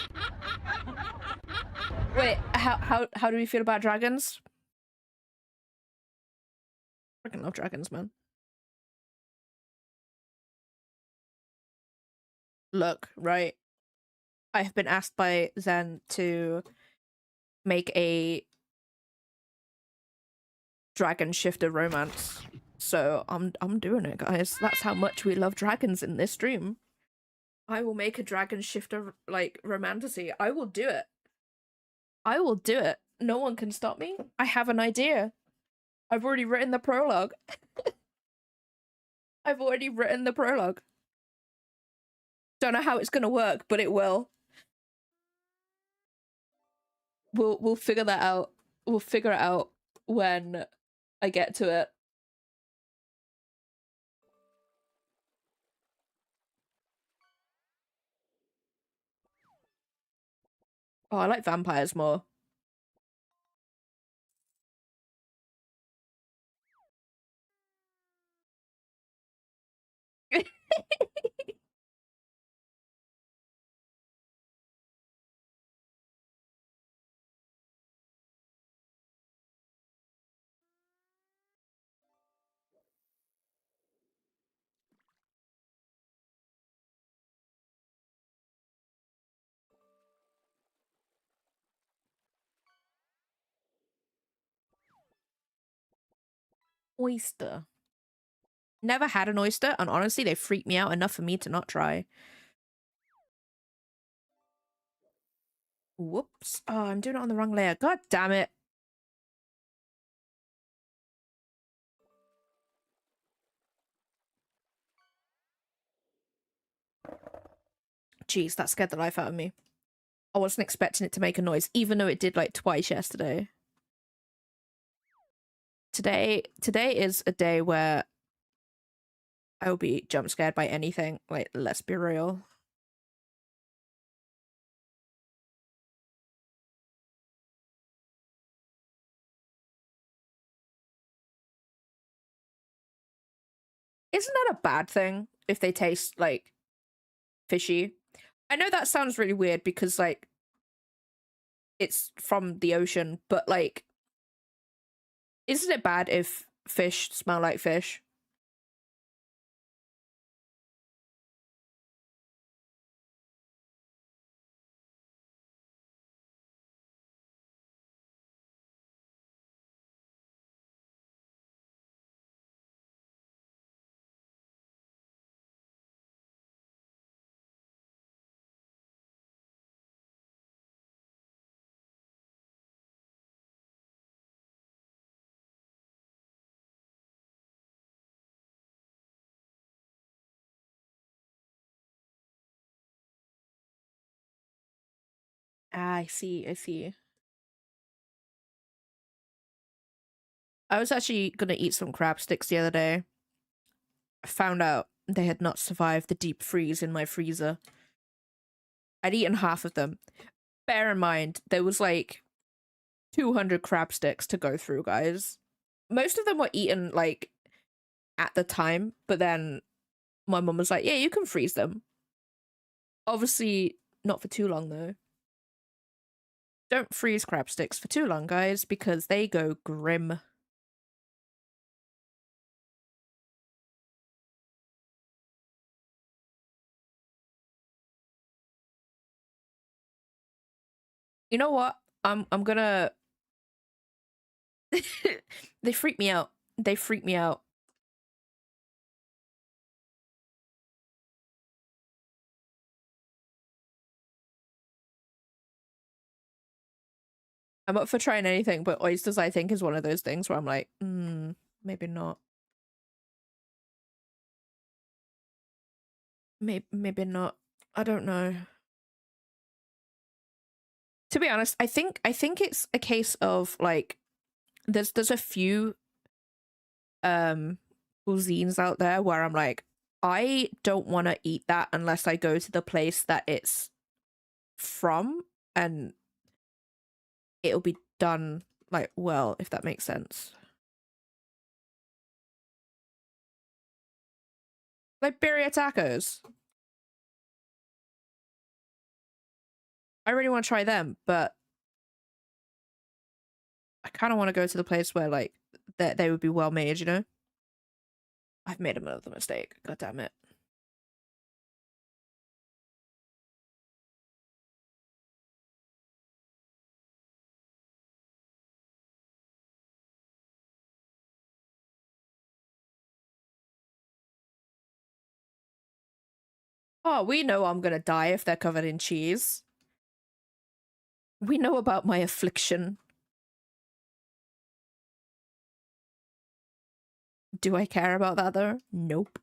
Wait, how do we feel about dragons? Freaking love dragons, man. Look, right. I have been asked by Zen to make a dragon shifter romance. So I'm doing it, guys. That's how much we love dragons in this stream. I will make a dragon shifter like romantasy. I will do it. I will do it. No one can stop me. I have an idea. I've already written the prologue. I've already written the prologue. Don't know how it's gonna work, but it will. We'll figure that out. We'll figure it out when I get to it. Oh, I like vampires more. Oyster. Never had an oyster, and honestly, they freak me out enough for me to not try. Whoops. Oh, I'm doing it on the wrong layer. God damn it. Jeez, that scared the life out of me. I wasn't expecting it to make a noise, even though it did like twice yesterday. Today is a day where I will be jump scared by anything. Like, let's be real. Isn't that a bad thing if they taste like fishy? I know that sounds really weird because like it's from the ocean, but like, isn't it bad if fish smell like fish? Ah, I see, I see. I was actually gonna eat some crab sticks the other day. I found out they had not survived the deep freeze in my freezer. I'd eaten half of them. Bear in mind, there was like 200 crab sticks to go through, guys. Most of them were eaten like at the time, but then my mum was like, yeah, you can freeze them. Obviously, not for too long though. Don't freeze crab sticks for too long, guys, because they go grim. You know what? I'm gonna they freak me out. They freak me out. I'm up for trying anything, but oysters I think is one of those things where I'm like, maybe not. Maybe not. I don't know. To be honest, I think it's a case of like there's a few um cuisines out there where I'm like, I don't want to eat that unless I go to the place that it's from and it'll be done like well, if that makes sense. Like birria tacos. I really want to try them, but I kind of want to go to the place where like that they would be well made, you know? I've made another mistake. God damn it. Oh, we know I'm gonna die if they're covered in cheese. We know about my affliction. Do I care about that though? Nope.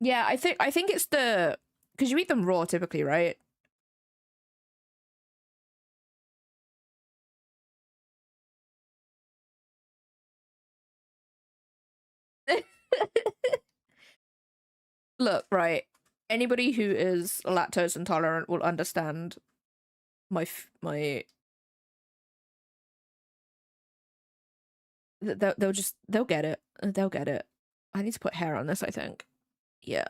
Yeah, I think it's the because you eat them raw typically, right? Look, right. Anybody who is lactose intolerant will understand my they'll get it. They'll get it. I need to put hair on this, I think. Yeah.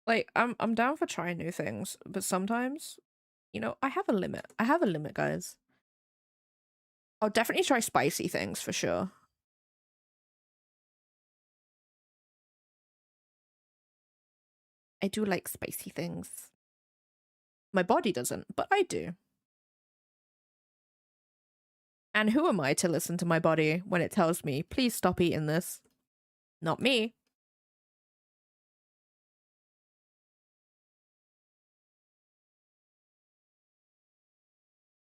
Like I'm down for trying new things, but sometimes, I have a limit. I have a limit, guys. I'll definitely try spicy things for sure. I do like spicy things. My body doesn't, but I do. And who am I to listen to my body when it tells me, please stop eating this? Not me.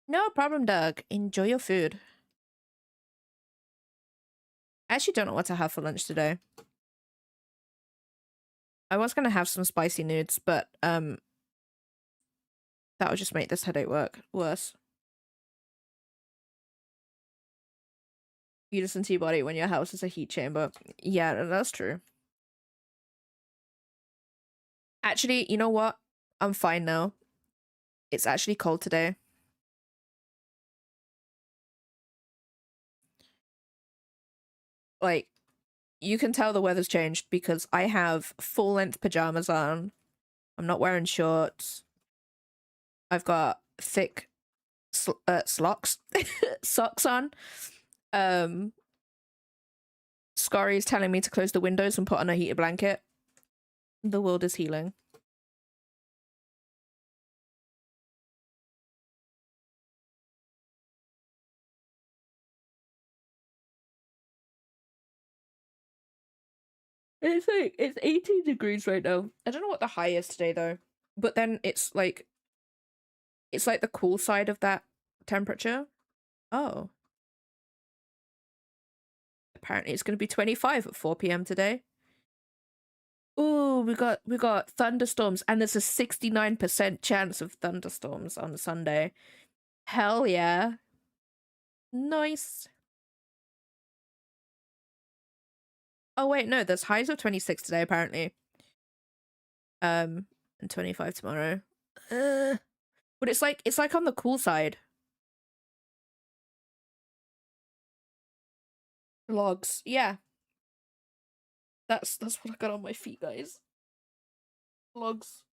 No problem, Doug. Enjoy your food. I actually don't know what to have for lunch today. I was gonna have some spicy nudes, but that would just make this headache worse. You listen to your body when your house is a heat chamber. Yeah, that's true. Actually, you know what? I'm fine now. It's actually cold today. Like, you can tell the weather's changed because I have full-length pajamas on. I'm not wearing shorts. I've got thick slocks socks on. Scary is telling me to close the windows and put on a heated blanket. The world is healing. It's 18 degrees right now. I don't know what the high is today though. But then it's like the cool side of that temperature. Oh. Apparently it's gonna be 25 at 4 p.m. today. Ooh, we got thunderstorms, and there's a 69% chance of thunderstorms on Sunday. Hell yeah. Nice. Oh wait, no, there's highs of 26 today apparently. And 25 tomorrow. But it's like on the cool side. Logs. Yeah. That's what I got on my feet, guys. Logs.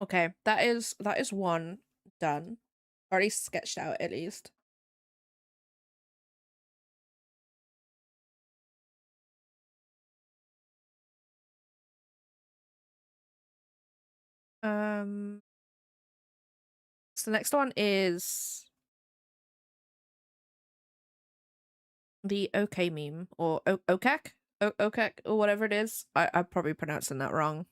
Okay, that is one done. Already sketched out at least. Um so the next one is the okay meme or okak? Okak or whatever it is. I'm probably pronouncing that wrong.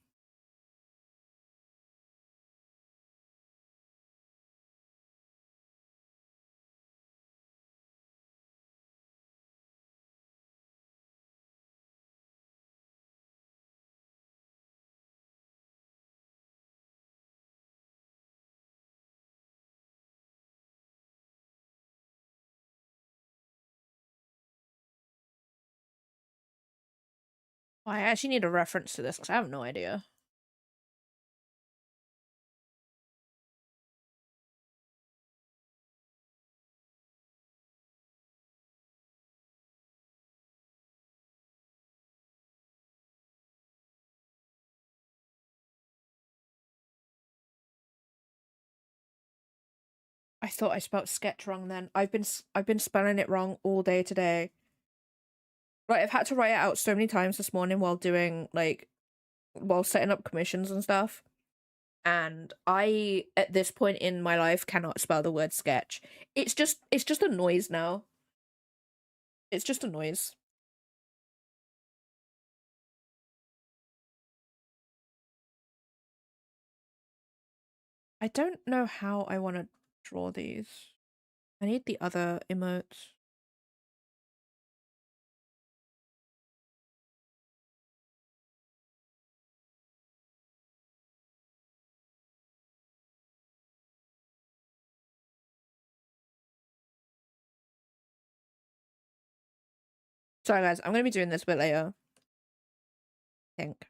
I actually need a reference to this because I have no idea. I thought I spelled sketch wrong then. I've been spelling it wrong all day today. Right, I've had to write it out so many times this morning while doing while setting up commissions and stuff. And I at this point in my life cannot spell the word sketch. It's just a noise now. It's just a noise. I don't know how I want to draw these. I need the other emotes. Sorry guys, I'm gonna be doing this a bit later. I think.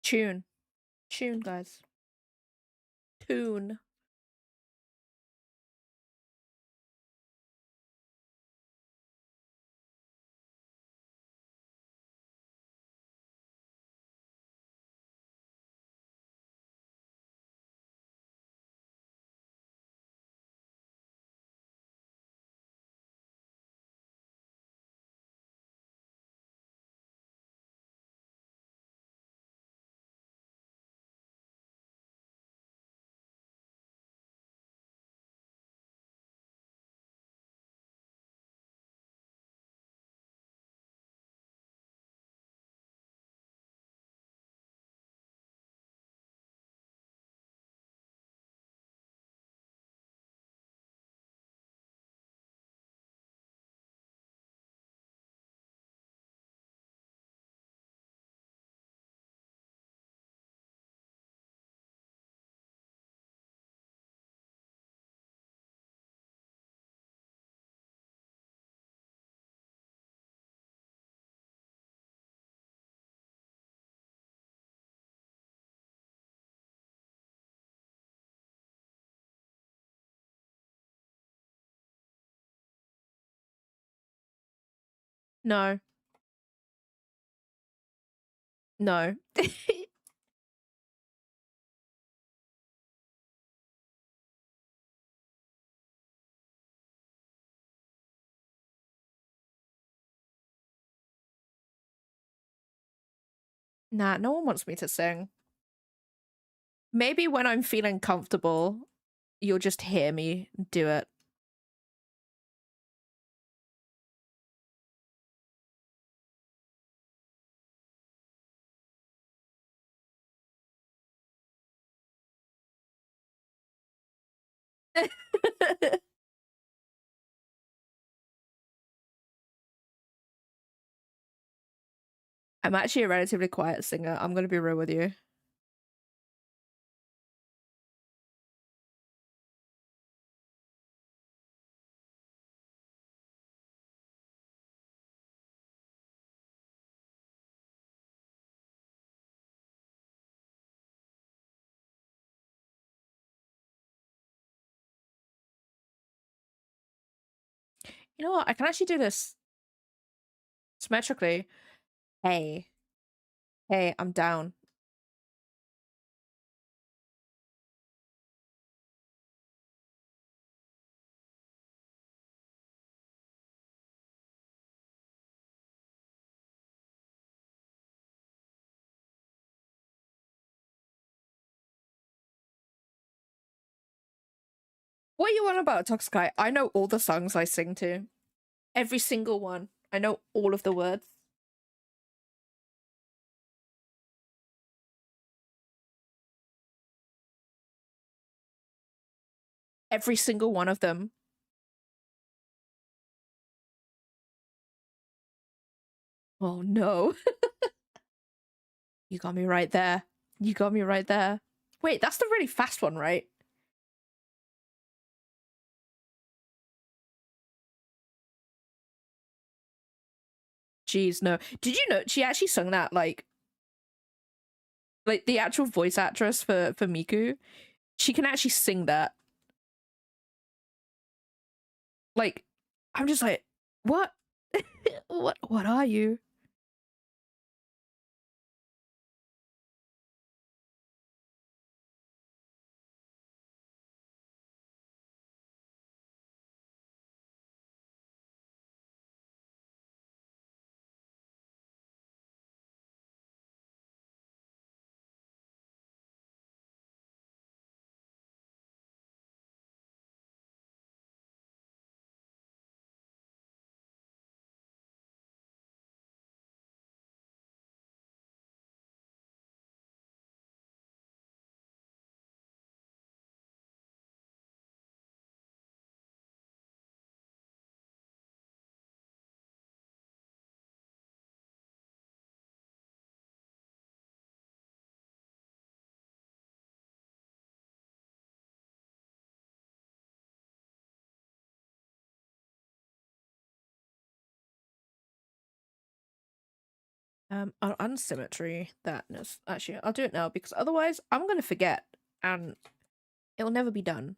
Tune. Tune, guys. Tune. No. No. Nah, no one wants me to sing. Maybe when I'm feeling comfortable, you'll just hear me do it. I'm actually a relatively quiet singer. I'm gonna be real with you. You know what? I can actually do this symmetrically. Hey. Hey, I'm down. What are you on about, Toxic? I know all the songs I sing to. Every single one. I know all of the words. Every single one of them. Oh no. You got me right there. You got me right there. Wait, that's the really fast one, right? Jeez, no. Did you know she actually sung that like the actual voice actress for Miku? She can actually sing that. Like, I'm just like, what? What are you? Unsymmetry, thatness. Actually, I'll do it now because otherwise I'm gonna forget and it'll never be done.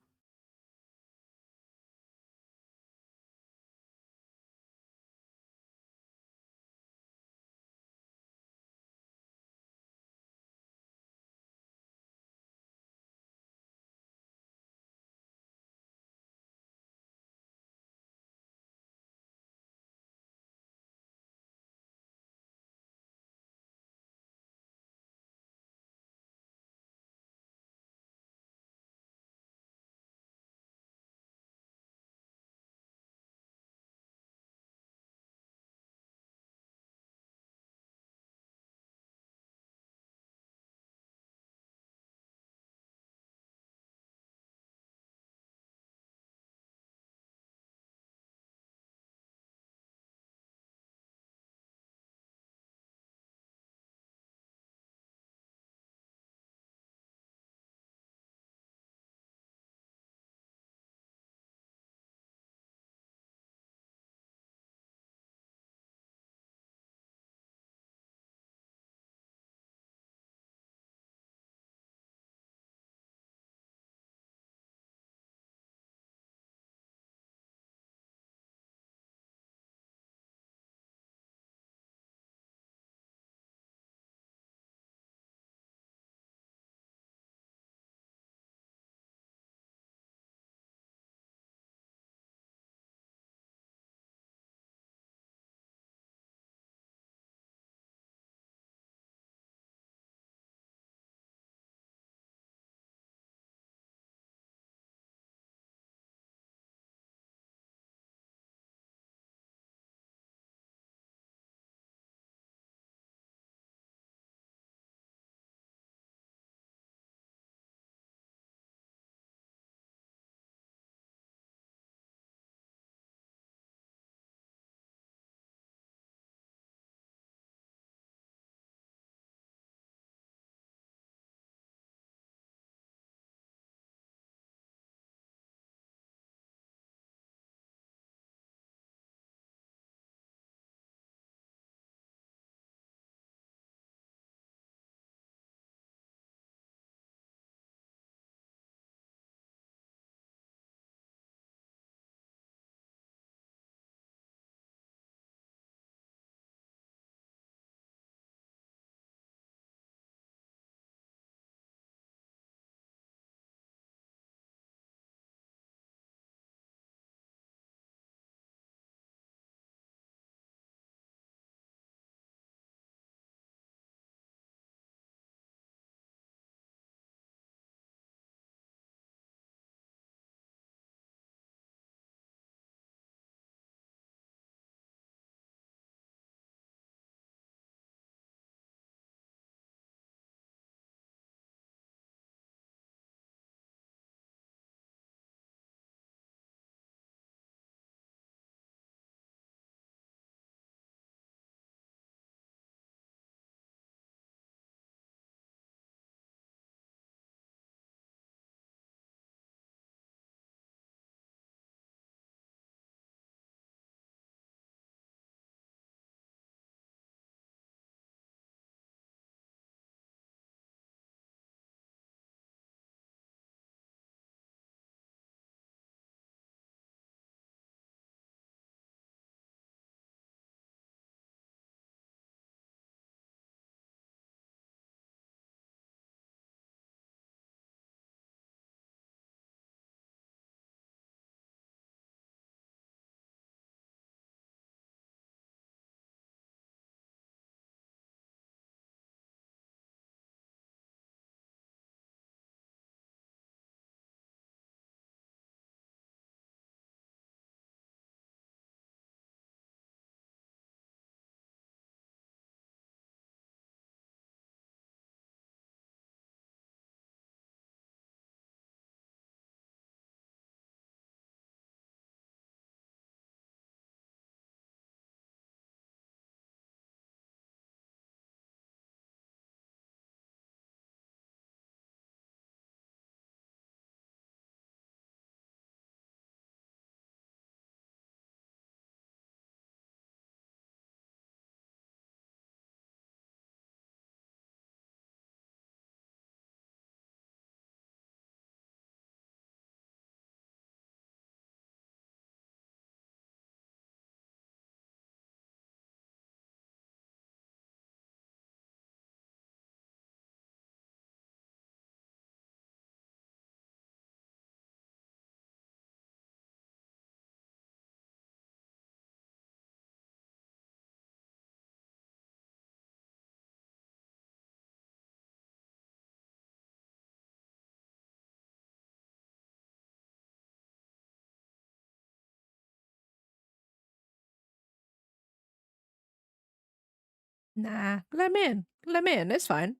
Nah, let me in. Let me in. It's fine.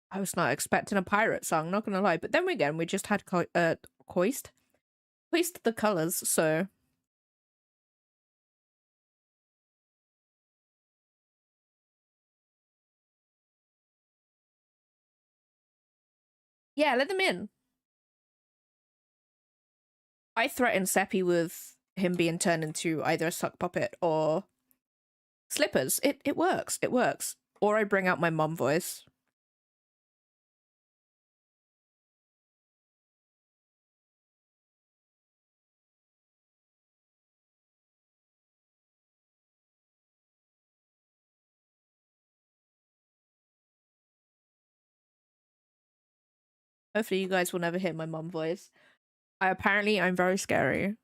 I was not expecting a pirate song, not gonna lie. But then again, we just had Hoist the colors, so yeah, let them in. I threatened Seppi with him being turned into either a sock puppet or slippers. It works. It works. Or I bring out my mom voice. Hopefully you guys will never hear my mom voice. I'm very scary.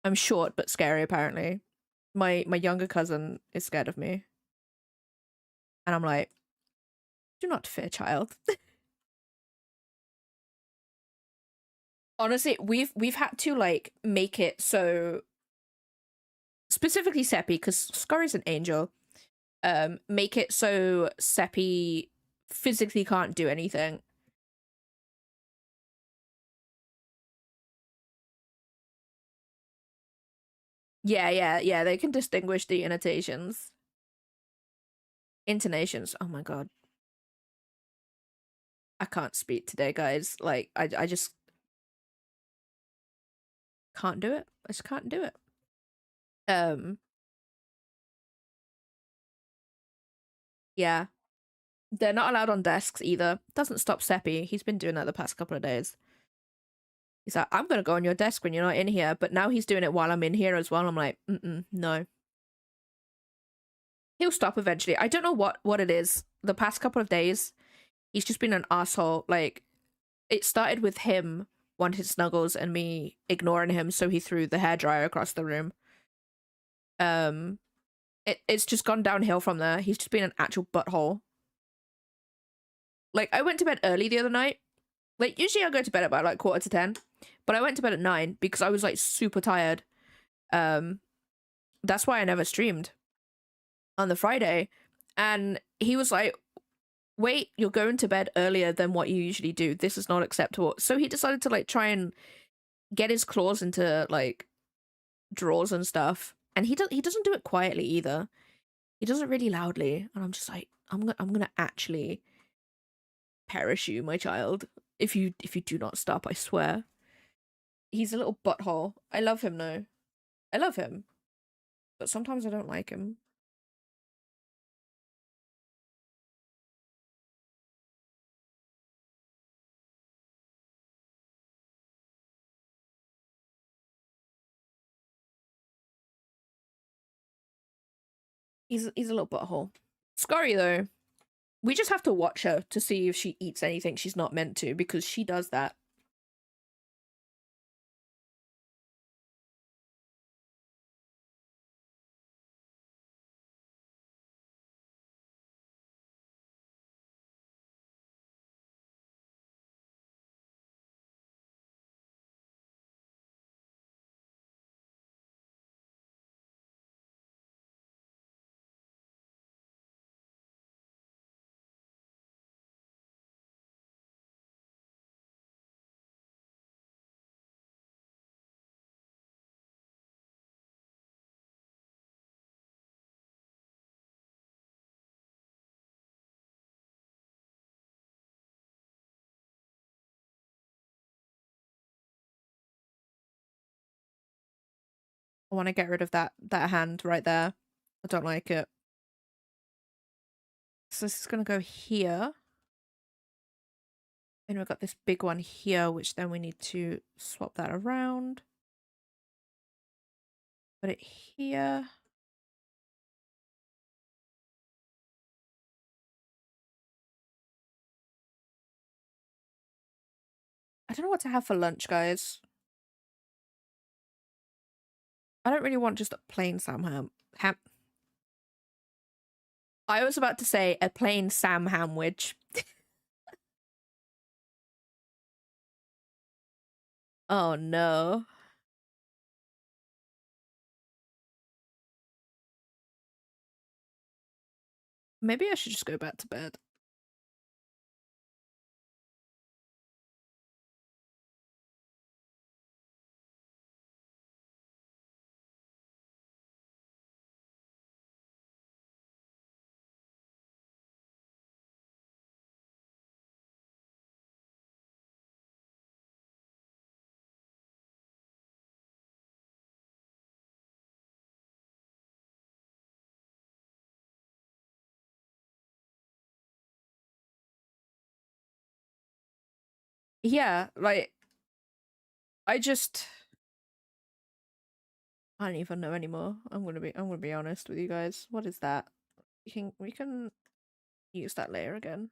I'm short but scary apparently. My younger cousin is scared of me. And I'm like, do not fear, child. Honestly, we've had to like make it so specifically Seppi, because Scurry's an angel. Make it so Seppi physically can't do anything. Yeah, they can distinguish the intonations. Intonations. Oh my god. I can't speak today, guys. Like I just can't do it. I just can't do it. Um yeah. They're not allowed on desks either. Doesn't stop Seppi. He's been doing that the past couple of days. He's like, I'm gonna go on your desk when you're not in here, but now he's doing it while I'm in here as well. I'm like, no. He'll stop eventually. I don't know what it is. The past couple of days, he's just been an asshole. Like, it started with him wanting snuggles and me ignoring him, so he threw the hairdryer across the room. Um, it's just gone downhill from there. He's just been an actual butthole. Like, I went to bed early the other night. Like, usually I go to bed at about like 9:45, but I went to bed at 9 because I was like super tired. Um, that's why I never streamed on the Friday. And he was like, wait, you're going to bed earlier than what you usually do. This is not acceptable. So he decided to like try and get his claws into like drawers and stuff. And he doesn't do it quietly either. He does it really loudly. And I'm just like, I'm gonna actually perish you, my child. If you do not stop, I swear. He's a little butthole. I love him though. I love him. But sometimes I don't like him. He's a little butthole. Scary though. We just have to watch her to see if she eats anything she's not meant to, because she does that. I want to get rid of that hand right there. I don't like it. So this is gonna go here. And we've got this big one here, which then we need to swap that around. Put it here. I don't know what to have for lunch, guys. I don't really want just a plain ham. I was about to say a plain Sam hamwich. Oh no. Maybe I should just go back to bed. Yeah, like I don't even know anymore. I'm gonna be honest with you guys. What is that? We can use that later again.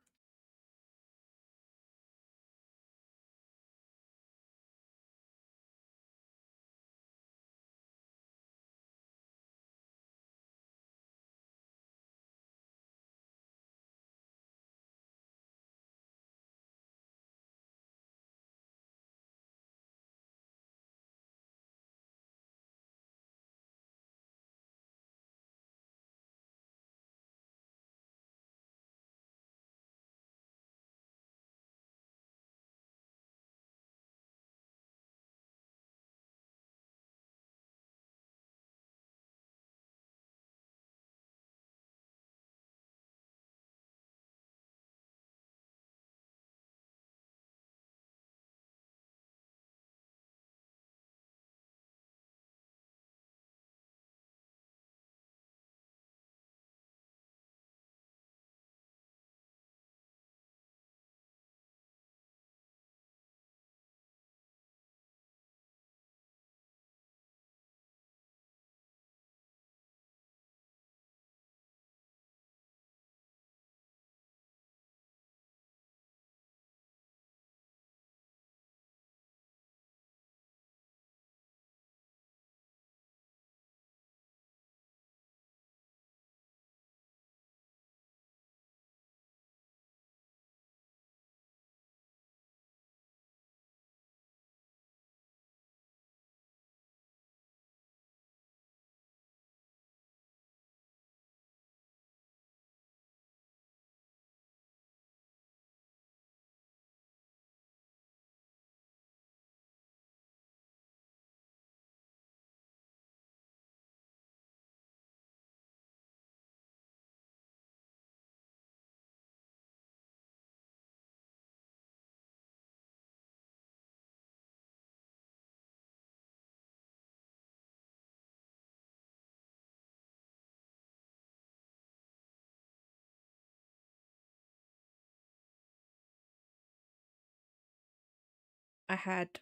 I had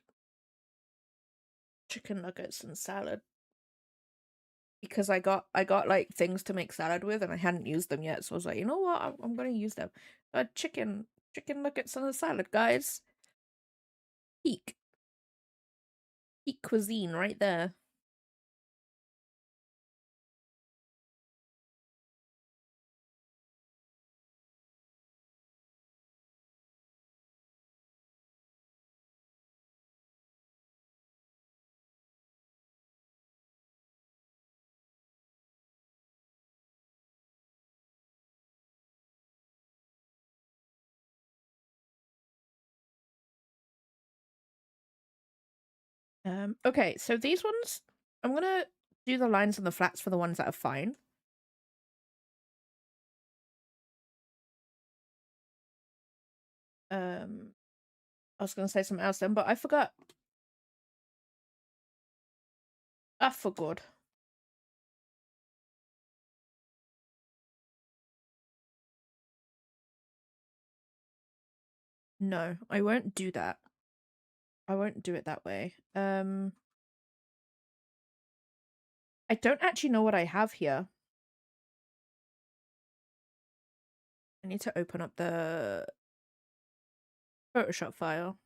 chicken nuggets and salad because I got like things to make salad with and I hadn't used them yet, so I was like, you know what, I'm gonna use them. Chicken nuggets and a salad, guys. Peak peak cuisine right there. Okay, so these ones, I'm gonna do the lines and the flats for the ones that are fine. I was gonna say something else then, but I forgot. I forgot. No, I won't do that. I won't do it that way. I don't actually know what I have here. I need to open up the Photoshop file.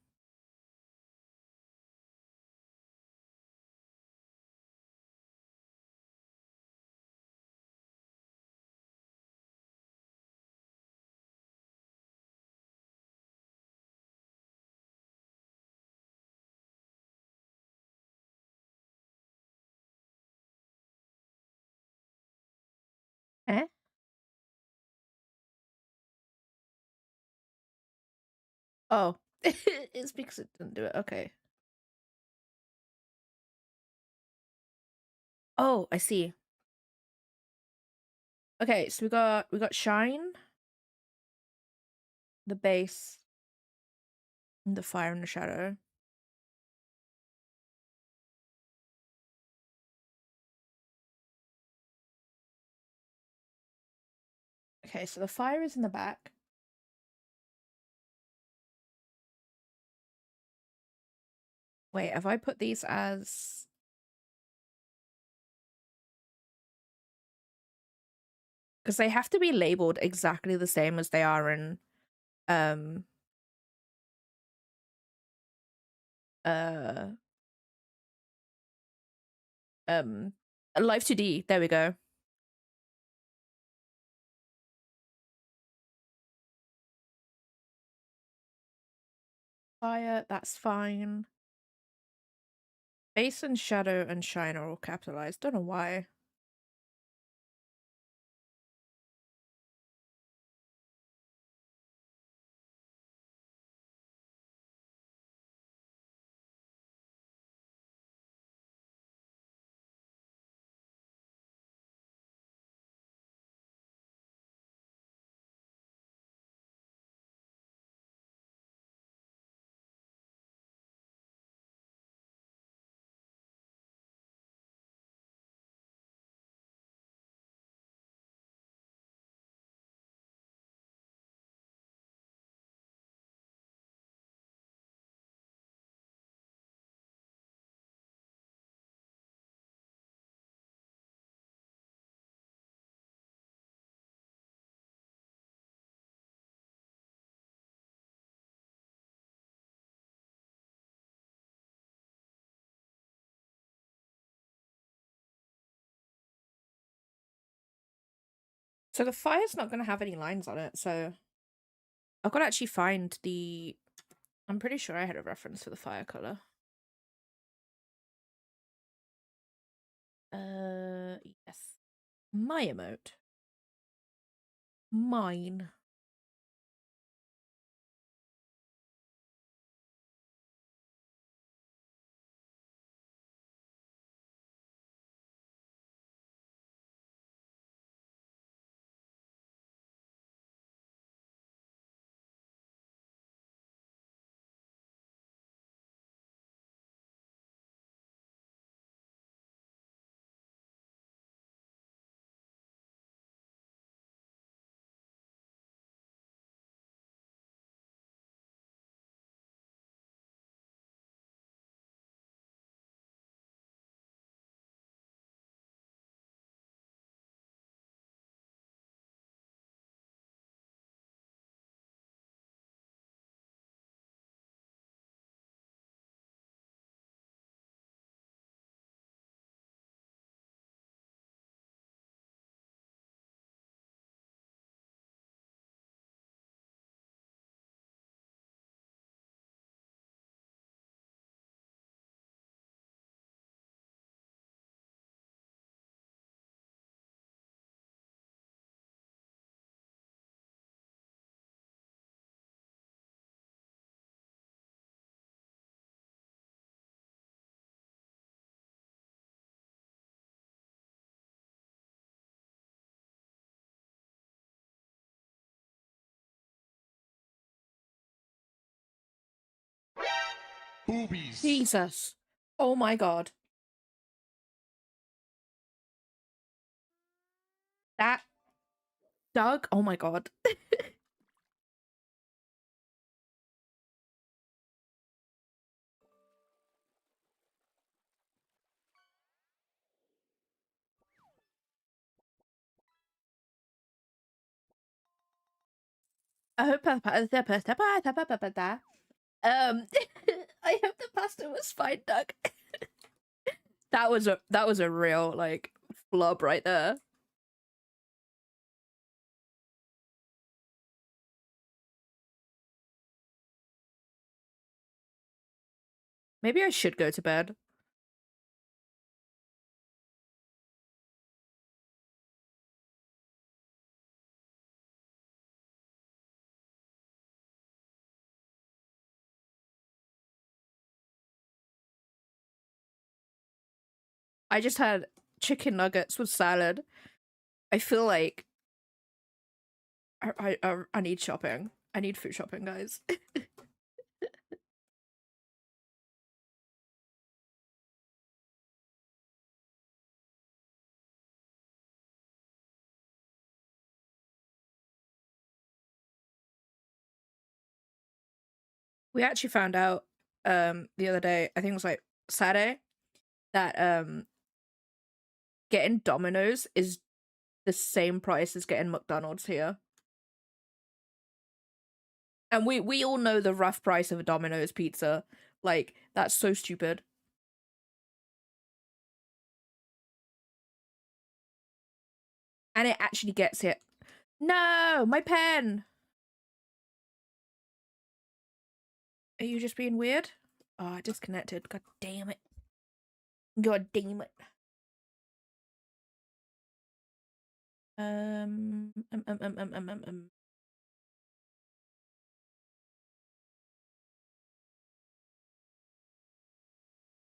Eh? Oh, it's because it didn't do it. Okay. Oh, I see. Okay, so we got shine, the base, and the fire and the shadow. Okay, so the fire is in the back. Wait, have I put these as... Because they have to be labeled exactly the same as they are in um uh um Life 2D. There we go. Fire, that's fine. Base and shadow and shine are all capitalized. Don't know why. So the fire's not going to have any lines on it, so I've got to actually find the... I'm pretty sure I had a reference to the fire color. Yes. My emote. Mine.
Boobies.
Jesus. Oh my god. That... Doug? Oh my god. I hope I hope the pasta was fine, Doug. That was a real like flub right there. Maybe I should go to bed. I just had chicken nuggets with salad. I feel like I need shopping. I need food shopping, guys. We actually found out the other day, I think it was like Saturday, that getting Domino's is the same price as getting McDonald's here. And we all know the rough price of a Domino's pizza. Like, that's so stupid. And it actually gets it. No, my pen. Are you just being weird? Oh, I disconnected. God damn it. God damn it. Um, um, um, um, um, um, um, um.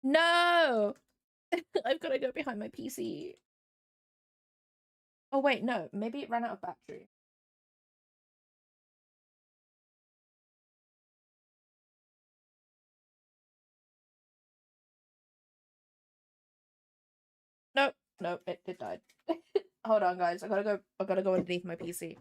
No! I've got to go behind my PC. Oh, wait, no. Maybe it ran out of battery. Nope. Nope, it died. Hold on, guys. I gotta go underneath my PC.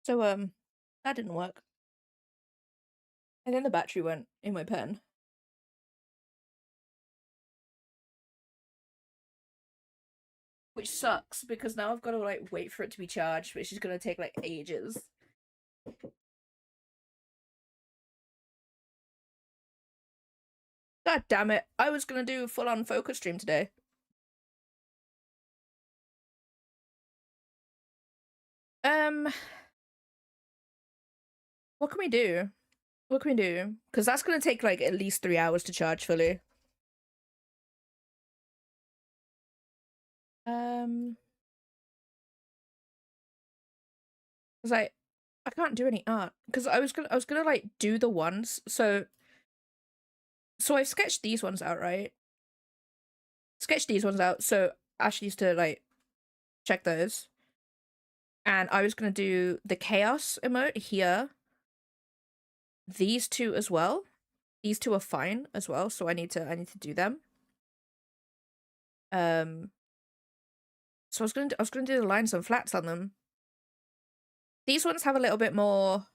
So, that didn't work. And then the battery went in my pen. Which sucks because now I've got to like wait for it to be charged, which is gonna take like ages. God damn it! I was gonna do a full-on focus stream today. Um, what can we do? What can we do? Because that's gonna take like at least 3 hours to charge fully. Um, cause I can't do any art because I was gonna like do the ones. So I've sketched these ones out, right? Sketched these ones out. So Ash used to like check those, and I was gonna do the chaos emote here. These two as well. These two are fine as well, so I need to do them. Um, so I was gonna do the lines and flats on them. These ones have a little bit more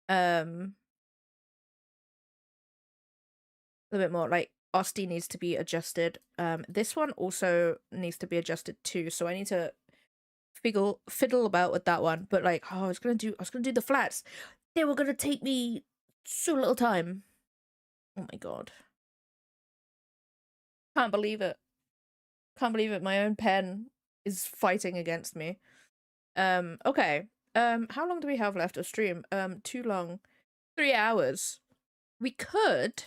um a little bit more like Osty needs to be adjusted. This one also needs to be adjusted too, so I need to fiddle about with that one. But like, oh, I was gonna do the flats. They were gonna take me so little time. Oh my god. Can't believe it. Can't believe it. My own pen is fighting against me. Okay. How long do we have left of stream? Too long. 3 hours. We could.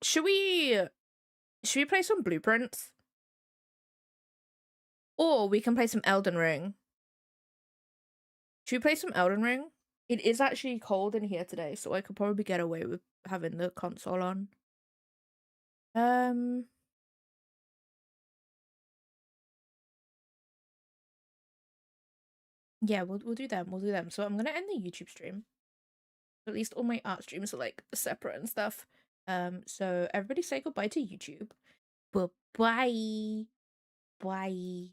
Should we play some blueprints? Or we can play some Elden Ring. Should we play some Elden Ring? It is actually cold in here today, so I could probably get away with having the console on. Um Yeah, we'll do them. We'll do them. So I'm gonna end the YouTube stream. At least all my art streams are like separate and stuff. So everybody say goodbye to YouTube. Bye bye. Bye.